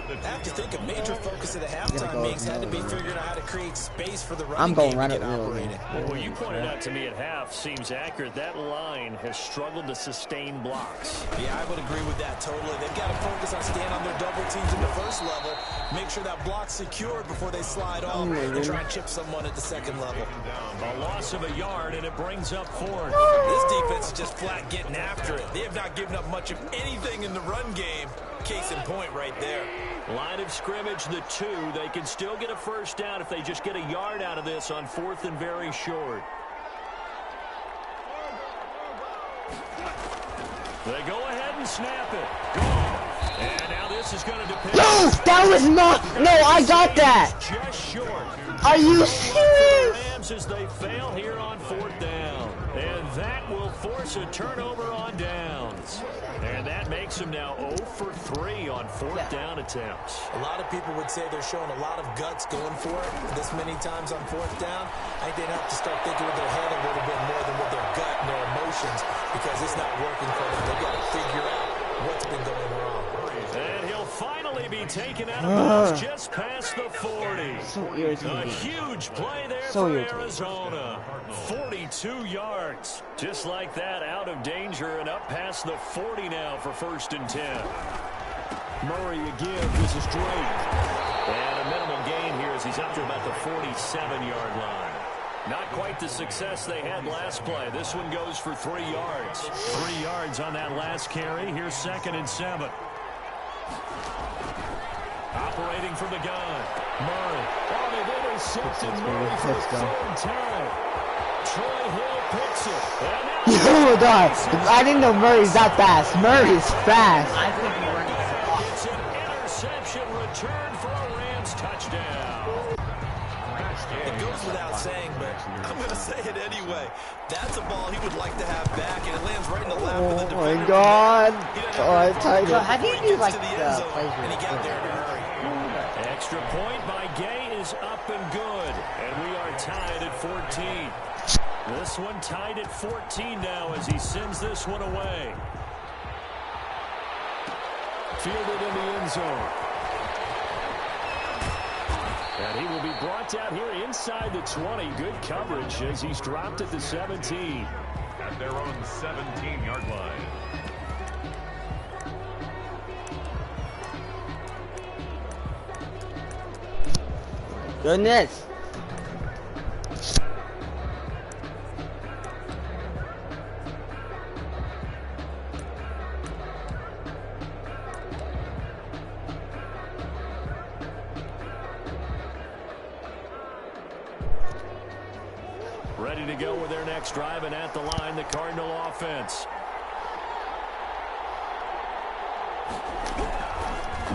Speaker 5: I have to think a major focus of the halftime meetings had to be figuring out how to create space for the running
Speaker 1: I'm going
Speaker 5: game
Speaker 1: right
Speaker 5: to
Speaker 1: up
Speaker 5: get
Speaker 1: the middle.
Speaker 5: operating.
Speaker 4: Well, you pointed out to me at half seems accurate. That line has struggled to sustain blocks.
Speaker 5: Yeah, I would agree with that totally. They've got to focus on staying on their double teams in the first level, make sure that block's secured before they slide off, and try and chip someone at the second level.
Speaker 4: A loss of a yard, and it brings up 4th.
Speaker 5: This defense is just flat getting after it. They have not given up much of anything in the run game. Case in point right there.
Speaker 4: Line of scrimmage, the 2. They can still get a 1st down if they just get a yard out of this on 4th and very short. They go ahead and snap it. Gone. And now this is going to depend.
Speaker 1: No, that was not. No, I got that.
Speaker 4: Just short.
Speaker 1: Are you serious?
Speaker 4: Rams as they fail here on 4th down. And that will force a turnover on downs. And that makes them now 0 for 3 on 4th down attempts.
Speaker 5: A lot of people would say they're showing a lot of guts going for it this many times on 4th down. I think they'd have to start thinking with their head a little bit more than with their gut and their emotions, because it's not working for them. They've got to figure out what's been going wrong.
Speaker 4: And he'll finally be taken out of bounds just past the 40.
Speaker 1: So
Speaker 4: A
Speaker 1: irritating.
Speaker 4: huge play there
Speaker 1: So
Speaker 4: for
Speaker 1: irritating.
Speaker 4: Arizona. 42 yards. Just like that, out of danger and up past the 40 now for 1st and 10. Murray again. This is Drake. And a minimal gain here as he's up to about the 47-yard line. Not quite the success they had last play. This one goes for 3 yards. 3 yards on that last carry. Here's 2nd and 7. Operating from the gun. Murray. Oh, they've intercepted Murray for the 3rd time. Troy Hill picks it.
Speaker 1: Oh my God! I didn't know Murray's that fast. Murray's fast.
Speaker 2: I think he won.
Speaker 4: It's an interception return for a Rams touchdown.
Speaker 5: It goes without saying, but I'm going to say it anyway. That's a ball he would like to have back, and it lands right in the lap of the defender.
Speaker 1: Oh my God! Oh, tight.
Speaker 2: So how do you do like
Speaker 5: To the
Speaker 2: the
Speaker 5: end zone,
Speaker 2: plays
Speaker 5: and he got there in a hurry.
Speaker 4: Extra point by Gay is up and good, and we are tied at 14. This one tied at 14 now as he sends this one away. Fielded in the end zone. And he will be brought down here inside the 20. Good coverage as he's dropped at the 17.
Speaker 3: At their own 17-yard line.
Speaker 1: Goodness.
Speaker 4: Ready to go with their next drive, and at the line, the Cardinal offense.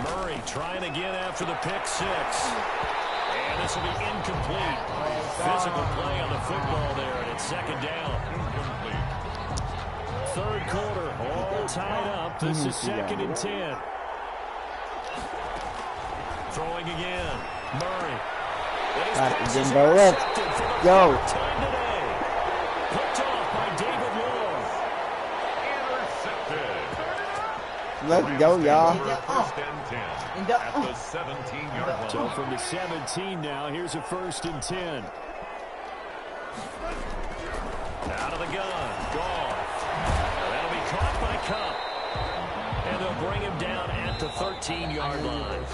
Speaker 4: Murray trying again after the pick six. And this will be incomplete. Physical play on the football there, and it's second down. Third quarter, all tied up. This is second and 10. Throwing again. Murray.
Speaker 1: Again, bro. Let's go.
Speaker 4: Time today. Picked off by David Long.
Speaker 3: Intercepted.
Speaker 1: Let's go, y'all.
Speaker 3: First and 10 at the 17-yard line.
Speaker 4: So from the 17 now, here's a first and 10. Out of the gun. Gone. That'll be caught by Cup. And they'll bring him down at the 13-yard line.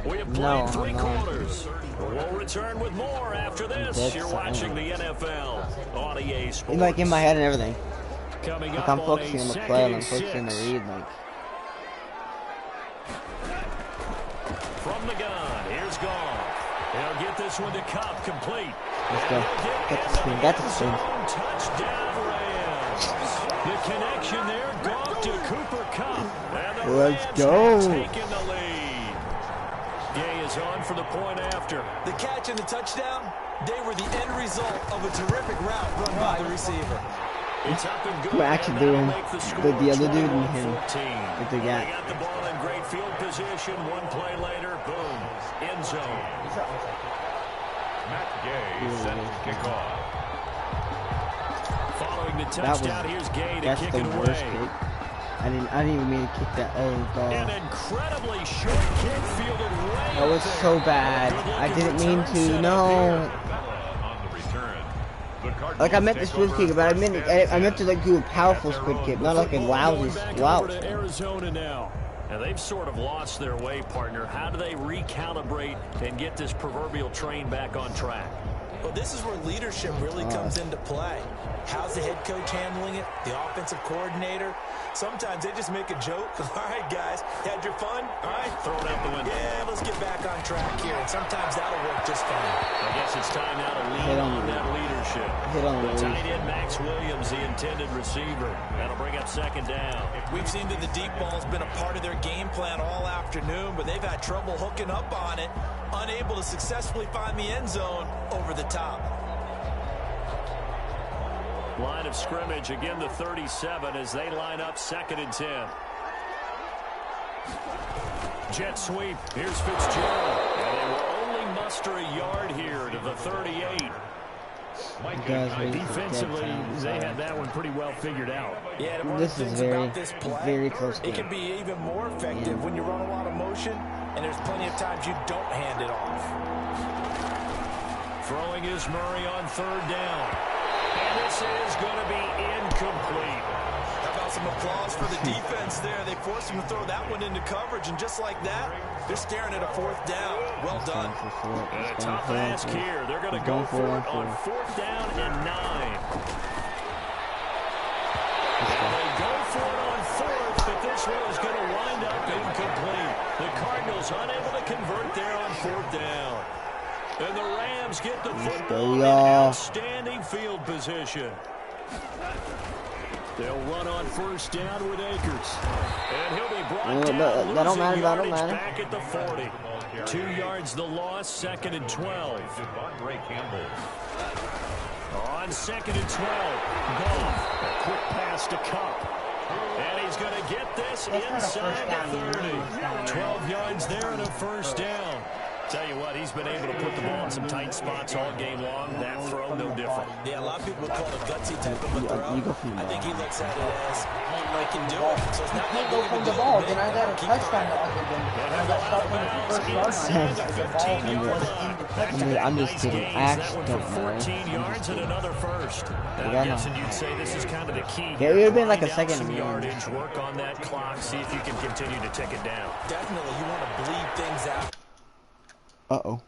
Speaker 4: We have played three quarters. We'll return with more after this. You're watching the NFL on EA Sports.
Speaker 1: It's like in my head and everything.
Speaker 4: Coming
Speaker 1: Like
Speaker 4: up
Speaker 1: I'm
Speaker 4: on
Speaker 1: focusing
Speaker 4: a
Speaker 1: on the
Speaker 4: second
Speaker 1: play and I'm
Speaker 4: and
Speaker 1: focusing on the
Speaker 4: 6.
Speaker 1: read. Like,
Speaker 4: From the gun, here's Goff. He'll get this one to Cup, complete.
Speaker 1: let's go. Get the screen. Get the screen.
Speaker 4: Touchdown Rams. The connection there, Goff to Cooper Cup. And the
Speaker 1: Let's
Speaker 4: Rams
Speaker 1: go.
Speaker 4: have taken the lead. Gay is on for the point after.
Speaker 5: The catch and the touchdown, they were the end result of a terrific route run by the receiver.
Speaker 4: It's up and good.
Speaker 1: We're actually
Speaker 4: and that'll
Speaker 1: doing
Speaker 4: make the score
Speaker 1: the other dude and him
Speaker 4: 21-14.
Speaker 1: with the
Speaker 4: They
Speaker 1: gap.
Speaker 4: got the ball in great field position. One play later, boom, end zone.
Speaker 3: Matt Gay set to kick off.
Speaker 4: Following the
Speaker 1: That
Speaker 4: touchdown,
Speaker 1: was,
Speaker 4: here's Gay to
Speaker 1: that's
Speaker 4: kick
Speaker 1: the
Speaker 4: it
Speaker 1: worst
Speaker 4: away.
Speaker 1: kick. I didn't even mean to kick that. Oh
Speaker 4: An
Speaker 1: God.
Speaker 4: incredibly short kick fielded way
Speaker 1: That was
Speaker 4: up there.
Speaker 1: so bad. I
Speaker 4: Good-looking
Speaker 1: didn't mean
Speaker 4: return
Speaker 1: to.
Speaker 4: set up
Speaker 1: No.
Speaker 3: On the return. The Cardinals
Speaker 1: Like I meant to
Speaker 3: take
Speaker 1: squid
Speaker 3: over
Speaker 1: kick, but I
Speaker 3: first
Speaker 1: meant
Speaker 3: and
Speaker 1: I meant to like do a powerful squid kick, not like a lousy
Speaker 4: Going back
Speaker 1: slouch.
Speaker 4: over to Arizona now. And they've sort of lost their way, partner. How do they recalibrate and get this proverbial train back on track?
Speaker 5: Well, this is where leadership really comes into play. How's the head coach handling it? The offensive coordinator? Sometimes they just make a joke. All right, guys, had your fun? All right,
Speaker 4: Throw it out the window.
Speaker 5: yeah, let's get back on track here. And sometimes that'll work just fine.
Speaker 4: I guess it's time now to lean
Speaker 1: Hit on
Speaker 4: on
Speaker 1: the-
Speaker 4: that leadership.
Speaker 1: hit on
Speaker 4: The
Speaker 1: the
Speaker 4: tight end, Max Williams, the intended receiver. That'll bring up second down.
Speaker 5: We've seen that the deep ball's been a part of their game plan all afternoon, but they've had trouble hooking up on it, unable to successfully find the end zone over the top.
Speaker 4: Line of scrimmage, again the 37 as they line up second and 10. Jet sweep. Here's Fitzgerald. And they will only muster a yard here to the 38.
Speaker 1: Guys, wait for
Speaker 4: Defensively,
Speaker 1: dead time.
Speaker 4: they had that one pretty well figured out.
Speaker 5: Yeah, and one
Speaker 1: This
Speaker 5: of the
Speaker 1: is
Speaker 5: things
Speaker 1: very,
Speaker 5: about this play,
Speaker 1: very close
Speaker 5: it
Speaker 1: game.
Speaker 5: can be even more effective when you run a lot of motion, and there's plenty of times you don't hand it off.
Speaker 4: Throwing is Murray on third down. And this is going to be incomplete.
Speaker 5: How about some applause for the defense there? They forced him to throw that one into coverage, and just like that, they're staring at a fourth down. Well done.
Speaker 4: And a tough ask here. They're going to go for it on fourth down and 9. And they go for it on fourth, but this one is going to wind up incomplete. The Cardinals unable to convert there on fourth down. And the Rams get the football
Speaker 1: go,
Speaker 4: in
Speaker 1: y'all.
Speaker 4: outstanding field position. They'll run on first down with Akers. And he'll be brought down,
Speaker 1: that don't matter,
Speaker 4: losing
Speaker 1: that don't
Speaker 4: yardage
Speaker 1: matter.
Speaker 4: back at the 40. 2 yards the loss, 2nd and 12. On 2nd and 12, Goff, a quick pass to Cup. And he's going to get this inside the 30. 12 yards there and a first down. Tell you what, he's been able to put the ball in some tight spots all game long. That throw, no different.
Speaker 5: Yeah, a lot of people would call it a gutsy type of a throw. I think he looks at it as, I can do it. So it's not
Speaker 2: I go from the ball, then I got a touchdown the other day. I got stopped on the first yard line.
Speaker 1: I'm just kidding. I actually
Speaker 4: That one
Speaker 1: don't
Speaker 4: for
Speaker 1: know.
Speaker 4: 14 yards and another first. I'm guessing you'd say this is kind of the key.
Speaker 1: Yeah, it would have been like a
Speaker 4: Grind out
Speaker 1: second
Speaker 4: some
Speaker 1: and
Speaker 4: yardage, work on that clock, see if you can continue to tick it down.
Speaker 5: Definitely, you want to bleed things out.
Speaker 1: Uh-oh.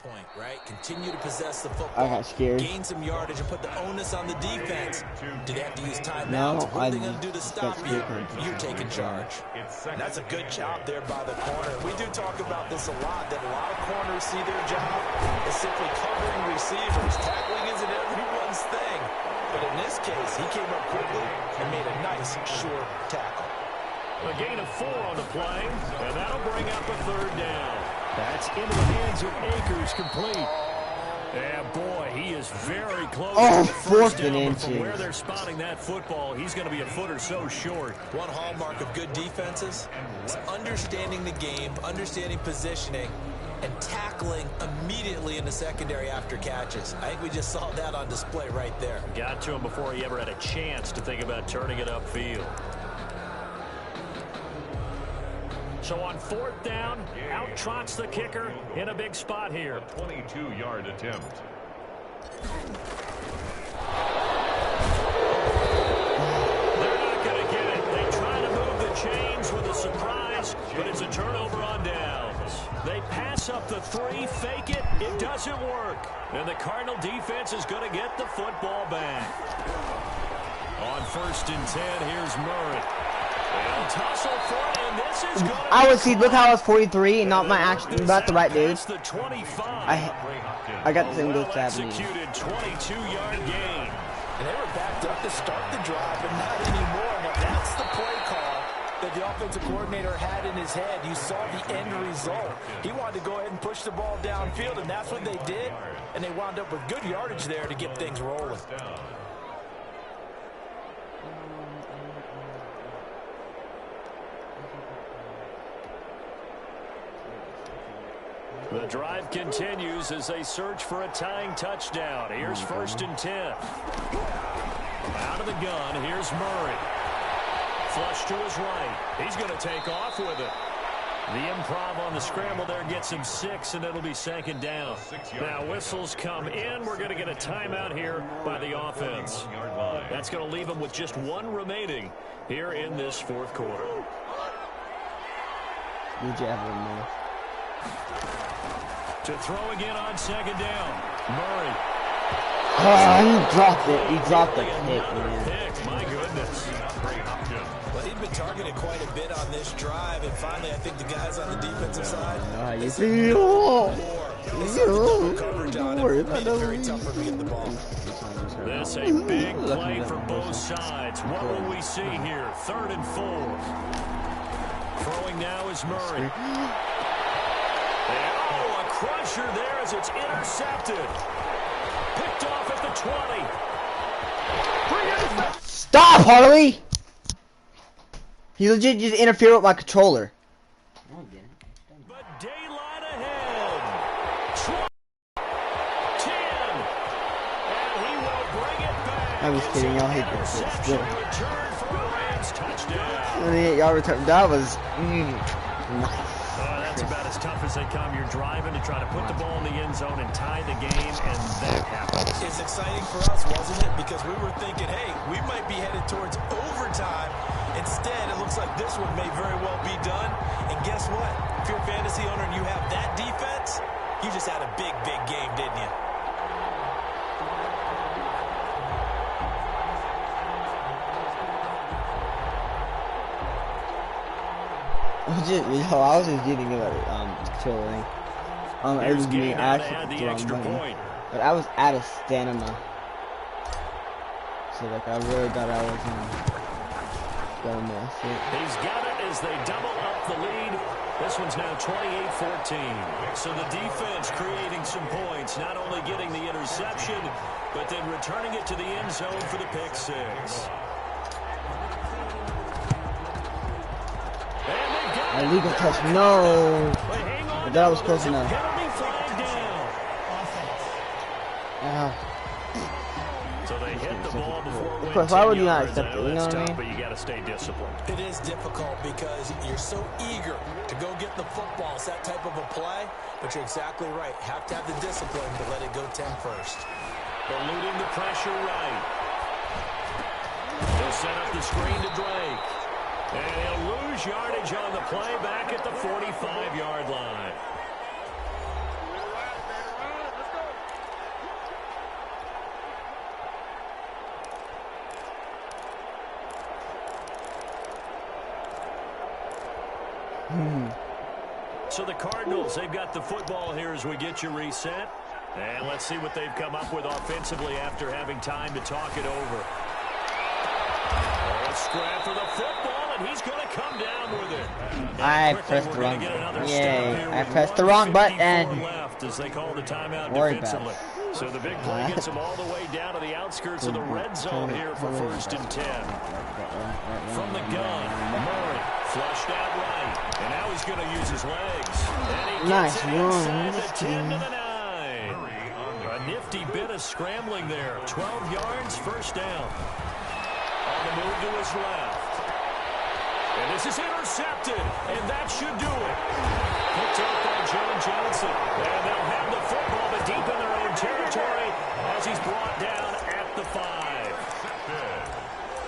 Speaker 5: Point, right? Continue to possess the football.
Speaker 1: I got scared.
Speaker 5: Gain some yardage and put the onus on the defense. Do they have to use timeouts?
Speaker 1: No,
Speaker 5: What are they going to do to stop
Speaker 1: got
Speaker 5: you?
Speaker 1: scared.
Speaker 5: You're taking charge. And that's a good job there by the corner. We do talk about this a lot, that a lot of corners see their job as simply covering receivers. Tackling isn't everyone's thing. But in this case, he came up quickly and made a nice, short tackle.
Speaker 4: A gain of 4 on the play, and that'll bring up a 3rd down. That's into the hands of Akers, complete. And boy, he is very close to the first down, but from where they're spotting that football, he's going to be a foot or so short.
Speaker 5: One hallmark of good defenses is understanding the game, understanding positioning, and tackling immediately in the secondary after catches. I think we just saw that on display right there.
Speaker 4: Got to him before he ever had a chance to think about turning it upfield. So on 4th down, out trots the kicker in a big spot here.
Speaker 3: A 22-yard attempt.
Speaker 4: They're not going to get it. They try to move the chains with a surprise, but it's a turnover on downs. They pass up the 3, fake it. It doesn't work. And the Cardinal defense is going to get the football back. On 1st and 10, here's Murray. Tussle for it, and this is going to
Speaker 1: I would see. Look how I was 43 and not my actual, not the right dude.
Speaker 4: the 25.
Speaker 1: I got the same goal stab.
Speaker 4: Executed 22-yard gain.
Speaker 5: And they were backed up to start the drive, but not anymore. Now that's the play call that the offensive coordinator had in his head. You saw the end result. He wanted to go ahead and push the ball downfield, and that's what they did. And they wound up with good yardage there to get things rolling.
Speaker 4: The drive continues as they search for a tying touchdown. Here's 1st and 10. Out of the gun, here's Murray. Flush to his right. He's going to take off with it. The improv on the scramble there gets him 6, and it'll be 2nd down. Now whistles come in. We're going to get a timeout here by the offense. That's going to leave them with just 1 remaining here in this 4th quarter.
Speaker 1: Did you have one more?
Speaker 4: To throw again on 2nd down. Murray.
Speaker 1: Oh, he dropped it. He dropped the pick, man.
Speaker 4: Pick, my goodness.
Speaker 5: Well, he'd been targeted quite a bit on this drive, and finally I think the guys on the defensive side
Speaker 1: You feel?
Speaker 5: coverage on it. Made it very tough for him to get the ball.
Speaker 4: This a big play for both sides. What will we see here? 3rd and 4. Throwing now is Murray. Oh, a crusher there as it's intercepted. Picked off at the 20.
Speaker 1: Stop, Harley! He legit just interfered with my controller.
Speaker 4: But daylight ahead. 10. And he will bring it back.
Speaker 1: I'm just kidding, y'all hate this.
Speaker 4: Interception
Speaker 1: Still.
Speaker 4: return for a Rams touchdown.
Speaker 1: 28-yard return. That was nice.
Speaker 4: That's about as tough as they come. You're driving to try to put the ball in the end zone and tie the game, and that happens.
Speaker 5: It's exciting for us, wasn't it? Because we were thinking, hey, we might be headed towards overtime. Instead, it looks like this one may very well be done. And guess what? If you're a fantasy owner and you have that defense, you just had a big, big game, didn't you?
Speaker 1: I was just getting about controlling. It was me. I actually the extra point. But I was out of stamina. So like I really thought I was gonna miss it.
Speaker 4: He's got it as they double up the lead. This one's now 28-14. So the defense creating some points, not only getting the interception, but then returning it to the end zone for the pick six.
Speaker 1: Illegal touch, no. But that was close enough.
Speaker 4: So they hit the ball before.
Speaker 1: Of course, why would you not accept it? You know what I mean?
Speaker 4: But you got to stay disciplined.
Speaker 5: It is difficult because you're so eager to go get the football. It's that type of a play, but you're exactly right. Have to have the discipline to let it go 10 first.
Speaker 4: Eluding the pressure right. They'll set up the screen to Drake. And he'll lose yardage on the play back at the 45-yard line. So the Cardinals, they've got the football here as we get you reset. And let's see what they've come up with offensively after having time to talk it over. Oh, scrap for the football, and he's going to come down with it.
Speaker 1: I pressed the wrong button. Yay, I pressed the wrong button.
Speaker 4: Left as they call the timeout
Speaker 1: Worry
Speaker 4: defensively. So the big play gets them all the way down to the outskirts of the red zone here for 1st and 10. From the gun, Murray flushed out right. And now he's going to use his legs. And he
Speaker 1: Nice
Speaker 4: gets
Speaker 1: run.
Speaker 4: the 10 to the 9. A nifty bit of scrambling there. 12 yards, first down. On the move to his left. And this is intercepted. And that should do it. Picked up by John Johnson. And they'll have the football, but deep in their own territory as he's brought down at the 5.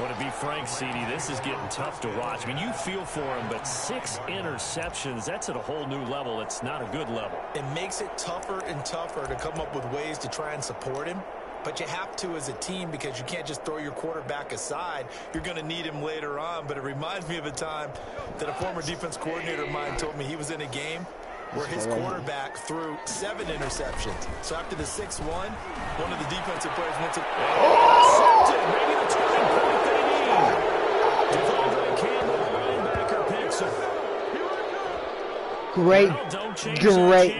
Speaker 4: Well, to be frank, CD, this is getting tough to watch. I mean, you feel for him, but 6 interceptions, that's at a whole new level. It's not a good level.
Speaker 5: It makes it tougher and tougher to come up with ways to try and support him. But you have to as a team because you can't just throw your quarterback aside. You're going to need him later on. But it reminds me of a time that a former defense coordinator of mine told me he was in a game where his quarterback threw 7 interceptions. So after the 6-1, one of the defensive players went to...
Speaker 4: Intercepted! Maybe the turning point they need. Devondre Campbell, the linebacker, picks him.
Speaker 1: Great,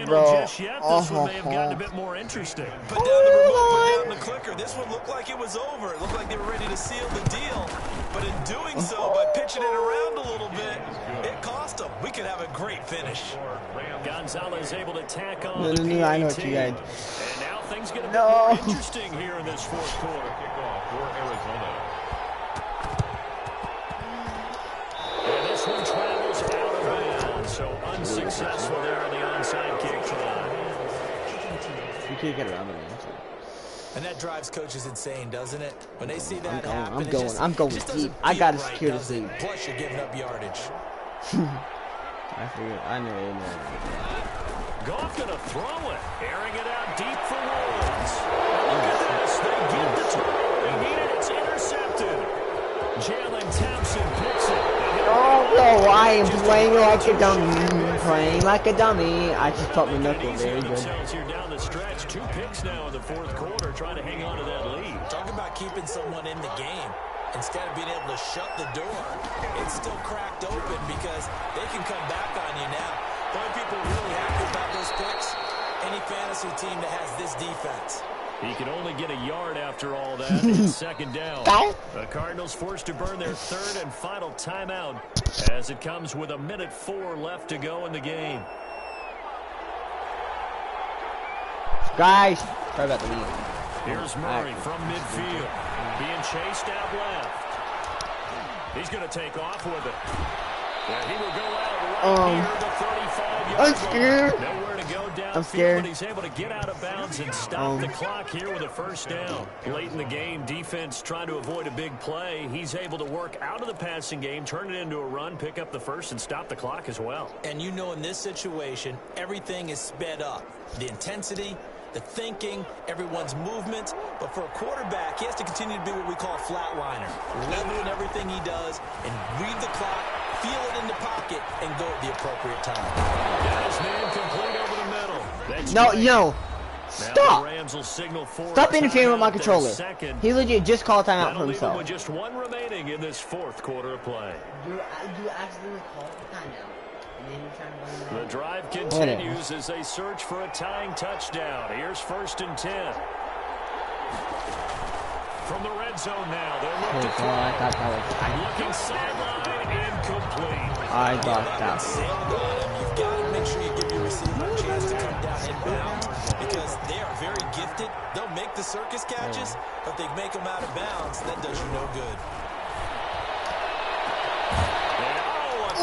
Speaker 1: bro.
Speaker 4: Just yet. This one may have gotten a bit more interesting.
Speaker 5: Put down the remote, put down the clicker. This one looked like it was over. It looked like they were ready to seal the deal. But in doing so, by pitching it around a little bit, it cost them. We could have a great finish.
Speaker 4: Gonzalez able to tack on.
Speaker 1: No, I know what you guys.
Speaker 4: And now things get a bit more interesting here in this 4th quarter.
Speaker 3: Kickoff for Arizona.
Speaker 4: And this one travels out of bounds. So unsuccessful there on the onside kick try.
Speaker 1: You can't get around the man.
Speaker 5: And that drives coaches insane, doesn't it? When they see that happen,
Speaker 1: I'm going deep. I gotta secure this lead.
Speaker 5: Plus, you're giving up yardage.
Speaker 1: I figured. I knew it.
Speaker 4: Goff gonna throw it, airing it out deep for Woods. Look at this, they get the turnover they needed. It's intercepted. Jalen Thompson picks it.
Speaker 1: Oh no, I am playing like a dummy. Playing like a dummy. I just popped my knuckle. Very good.
Speaker 4: Here down the stretch, 2 picks now in the 4th quarter, trying to hang on to that lead.
Speaker 5: Talk about keeping someone in the game. Instead of being able to shut the door, it's still cracked open because they can come back on you now. The only people really happy about those picks, any fantasy team that has this defense.
Speaker 4: He can only get a yard after all that. It's 2nd down. The Cardinals forced to burn their 3rd and final timeout as it comes with 1:04 left to go in the game.
Speaker 1: Guys, sorry about the lead.
Speaker 4: Here's Murray from midfield. Being chased out left. He's going to take off with it. And he will go out right here, the 35-yard
Speaker 1: I'm scared.
Speaker 4: Nowhere to go downfield,
Speaker 1: I'm scared.
Speaker 4: but he's able to get out of bounds and stop the clock here with a 1st down. Late in the game, defense trying to avoid a big play. He's able to work out of the passing game, turn it into a run, pick up the 1st, and stop the clock as well.
Speaker 5: And you know in this situation, everything is sped up. The intensity, the thinking, everyone's movement. But for a quarterback, he has to continue to be what we call a flatliner. Level in everything he does and read the clock, feel it in the pocket, and go at the appropriate time.
Speaker 4: Got his man complete over the middle.
Speaker 1: No, yo. Stop! Stop interfering with my controller.
Speaker 4: Second.
Speaker 1: He legit just called timeout
Speaker 4: That'll
Speaker 1: for
Speaker 4: leave him
Speaker 1: himself.
Speaker 4: with just one remaining in this fourth quarter of play.
Speaker 2: You accidentally called the timeout. And then you're trying to blame
Speaker 4: The
Speaker 2: it.
Speaker 4: drive continues as they search for a tying touchdown. Here's 1st and 10. From the red zone now, they're looking to throw. Looking sideline, incomplete.
Speaker 1: I thought that.
Speaker 5: You've got to make sure you give your receiver a chance to come down inbound because they are very gifted. They'll make the circus catches, but they make them out of bounds. That does you no good.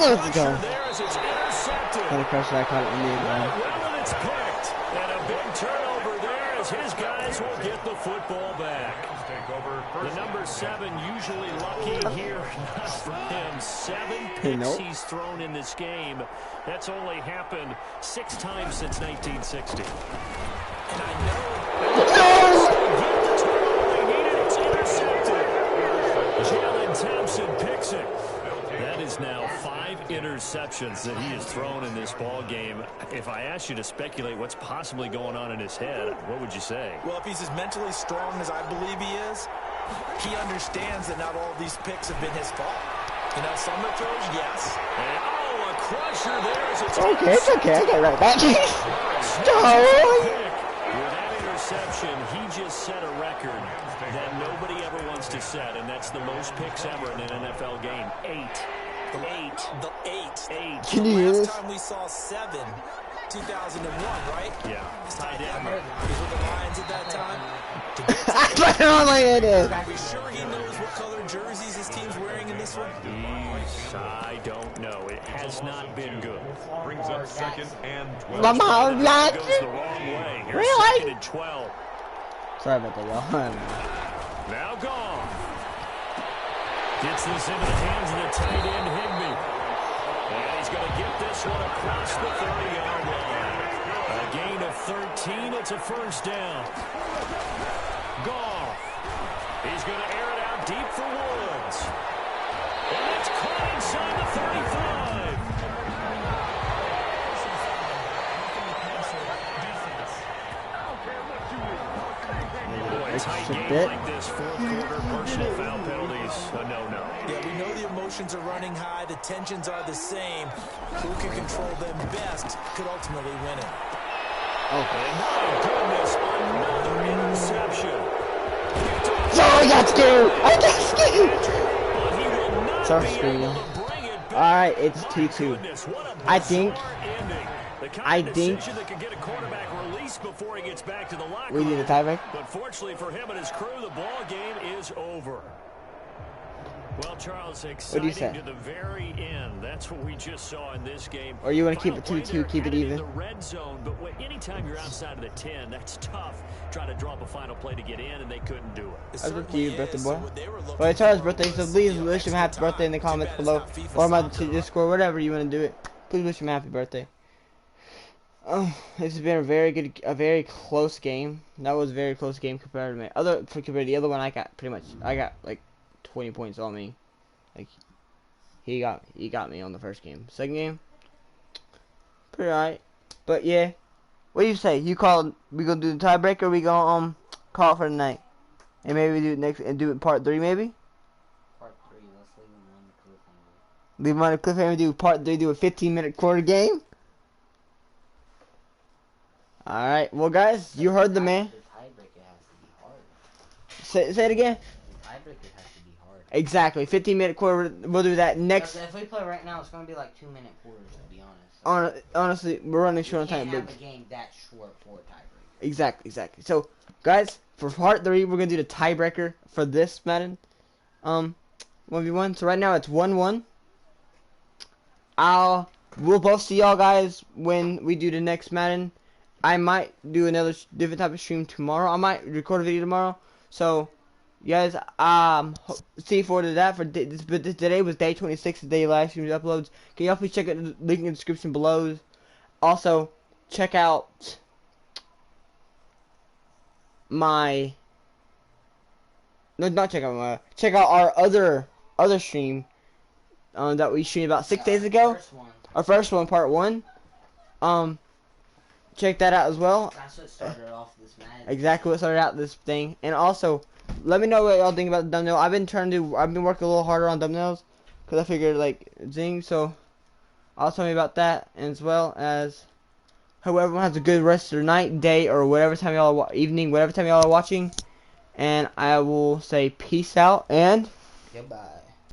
Speaker 1: Let's go.
Speaker 4: There as it's intercepted.
Speaker 1: What a pressure I caught it in the end.
Speaker 4: Well, and it's picked. And a big turnover there as his guys will get the football back. The number 7 usually lucky here. Not for him. 7 picks he's thrown in this game. That's only happened 6 times since 1960. And I know. It's intercepted. Jalen Thompson picks it. That is now 5 interceptions that he has thrown in this ball game. If I asked you to speculate what's possibly going on in his head, what would you say?
Speaker 5: Well, if he's as mentally strong as I believe he is, he understands that not all these picks have been his fault. You know, some of the throws, yes.
Speaker 4: And, a crusher there.
Speaker 1: It's okay, I get right back.
Speaker 4: With that interception, he just set a record that nobody ever wants to set, and that's the most picks ever in an NFL game. 8.
Speaker 5: The eight.
Speaker 1: Can you hear this?
Speaker 5: Last time we saw 7, 2001, right?
Speaker 4: Yeah.
Speaker 5: Tied down. These were the Lions at that time.
Speaker 1: I put it on like it is.
Speaker 5: Are we sure he knows what color jerseys his team's wearing in this one?
Speaker 4: I don't know. It has not been good.
Speaker 3: Brings up 2nd and 12.
Speaker 1: Mama,
Speaker 4: Goes the wrong way. Here's
Speaker 1: Really?
Speaker 4: 2nd and 12.
Speaker 1: Sorry about that, y'all.
Speaker 4: Now gone. Gets this into the hands of the tight end, Higbee. And he's going to get this one across the 30-yard line. A gain of 13. It's a first down. Goff. He's going to air it out deep for Woods. And it's caught inside the 35. Tight game like this, fourth quarter, personal foul penalties, a no-no.
Speaker 5: Yeah, we know the emotions are running high, the tensions are the same. Who can control them best could ultimately win it.
Speaker 4: And my goodness, another interception.
Speaker 1: Sorry, I got scared. I got scared.
Speaker 4: But he will not
Speaker 1: Sorry,
Speaker 4: be
Speaker 1: screen.
Speaker 4: able to bring it back.
Speaker 1: Alright, it's
Speaker 4: My
Speaker 1: 2-2.
Speaker 4: goodness, what a
Speaker 1: I think-
Speaker 4: bizarre ending. The kind
Speaker 1: I
Speaker 4: of
Speaker 1: think-
Speaker 4: decision that could get a quarterback released before he gets back to the locker
Speaker 1: We need a
Speaker 4: room.
Speaker 1: tiebreak.
Speaker 4: But fortunately for him and his crew, the ball game is over. Well, Charles, exciting
Speaker 1: say?
Speaker 4: to the very end. That's what we just saw in this game.
Speaker 1: Or you want to keep
Speaker 4: Final
Speaker 1: it
Speaker 4: play
Speaker 1: 2-2,
Speaker 4: there,
Speaker 1: keep it
Speaker 4: headed in
Speaker 1: even?
Speaker 4: the red zone, but anytime you're outside of the 10, that's tough. Trying to drop a final play to get in, and they couldn't do it.
Speaker 5: It
Speaker 1: That's up to you,
Speaker 5: certainly
Speaker 1: birthday
Speaker 5: is.
Speaker 1: boy.
Speaker 5: So what they were looking
Speaker 1: Well, it's Charles'
Speaker 5: for
Speaker 1: birthday, so
Speaker 5: was
Speaker 1: please
Speaker 5: the
Speaker 1: wish him happy
Speaker 5: extra
Speaker 1: birthday in the
Speaker 5: time.
Speaker 1: comments
Speaker 5: Too bad
Speaker 1: below.
Speaker 5: it's not FIFA
Speaker 1: Or my
Speaker 5: soccer.
Speaker 1: Discord, whatever you want to do it. Please wish him happy birthday. Oh, this has been a very close game. That was a very close game compared to compared to the other one. I got like 20 points on me. Like he got me on the first game. Second game, pretty alright. But yeah, what do you say? We gonna do the tiebreaker? Or we gonna call it for the night? And maybe we do it next and do it part 3 maybe.
Speaker 2: Part 3, let's leave him on the cliffhanger.
Speaker 1: Leave them on the cliffhanger. Do part 3. Do a 15-minute quarter game. All right. Well, guys, you heard the man.
Speaker 2: The tiebreaker has to be hard.
Speaker 1: Say it again.
Speaker 2: The tiebreaker has to be hard.
Speaker 1: Exactly. 15-minute quarter. We'll do that next.
Speaker 2: Because if we play right now, it's going to be like 2-minute quarters, to be honest.
Speaker 1: Honestly, we're running short on
Speaker 2: You
Speaker 1: time.
Speaker 2: can't
Speaker 1: But
Speaker 2: have a game that short for a tiebreaker.
Speaker 1: exactly. So, guys, for part 3, we're gonna do the tiebreaker for this Madden. 1v1. So right now it's 1-1. We'll both see y'all guys when we do the next Madden. I might do another different type of stream tomorrow. I might record a video tomorrow. So, you guys, see forward to that. But today was day 26, the day live stream uploads. Can y'all please check out the link in the description below? Also, check out my. No, not check out my. Check out our other stream that we streamed about 6 days ago.
Speaker 2: First one.
Speaker 1: Our first one, part 1. check that out as well.
Speaker 2: That's what started off this match.
Speaker 1: Exactly what started out this thing. And also, let me know what y'all think about the thumbnail. I've been working a little harder on thumbnails because I figured like zing. So, also tell me about that, and as well as hope everyone has a good rest of their night, day, or whatever time y'all evening, whatever time y'all are watching. And I will say peace out and
Speaker 2: Goodbye.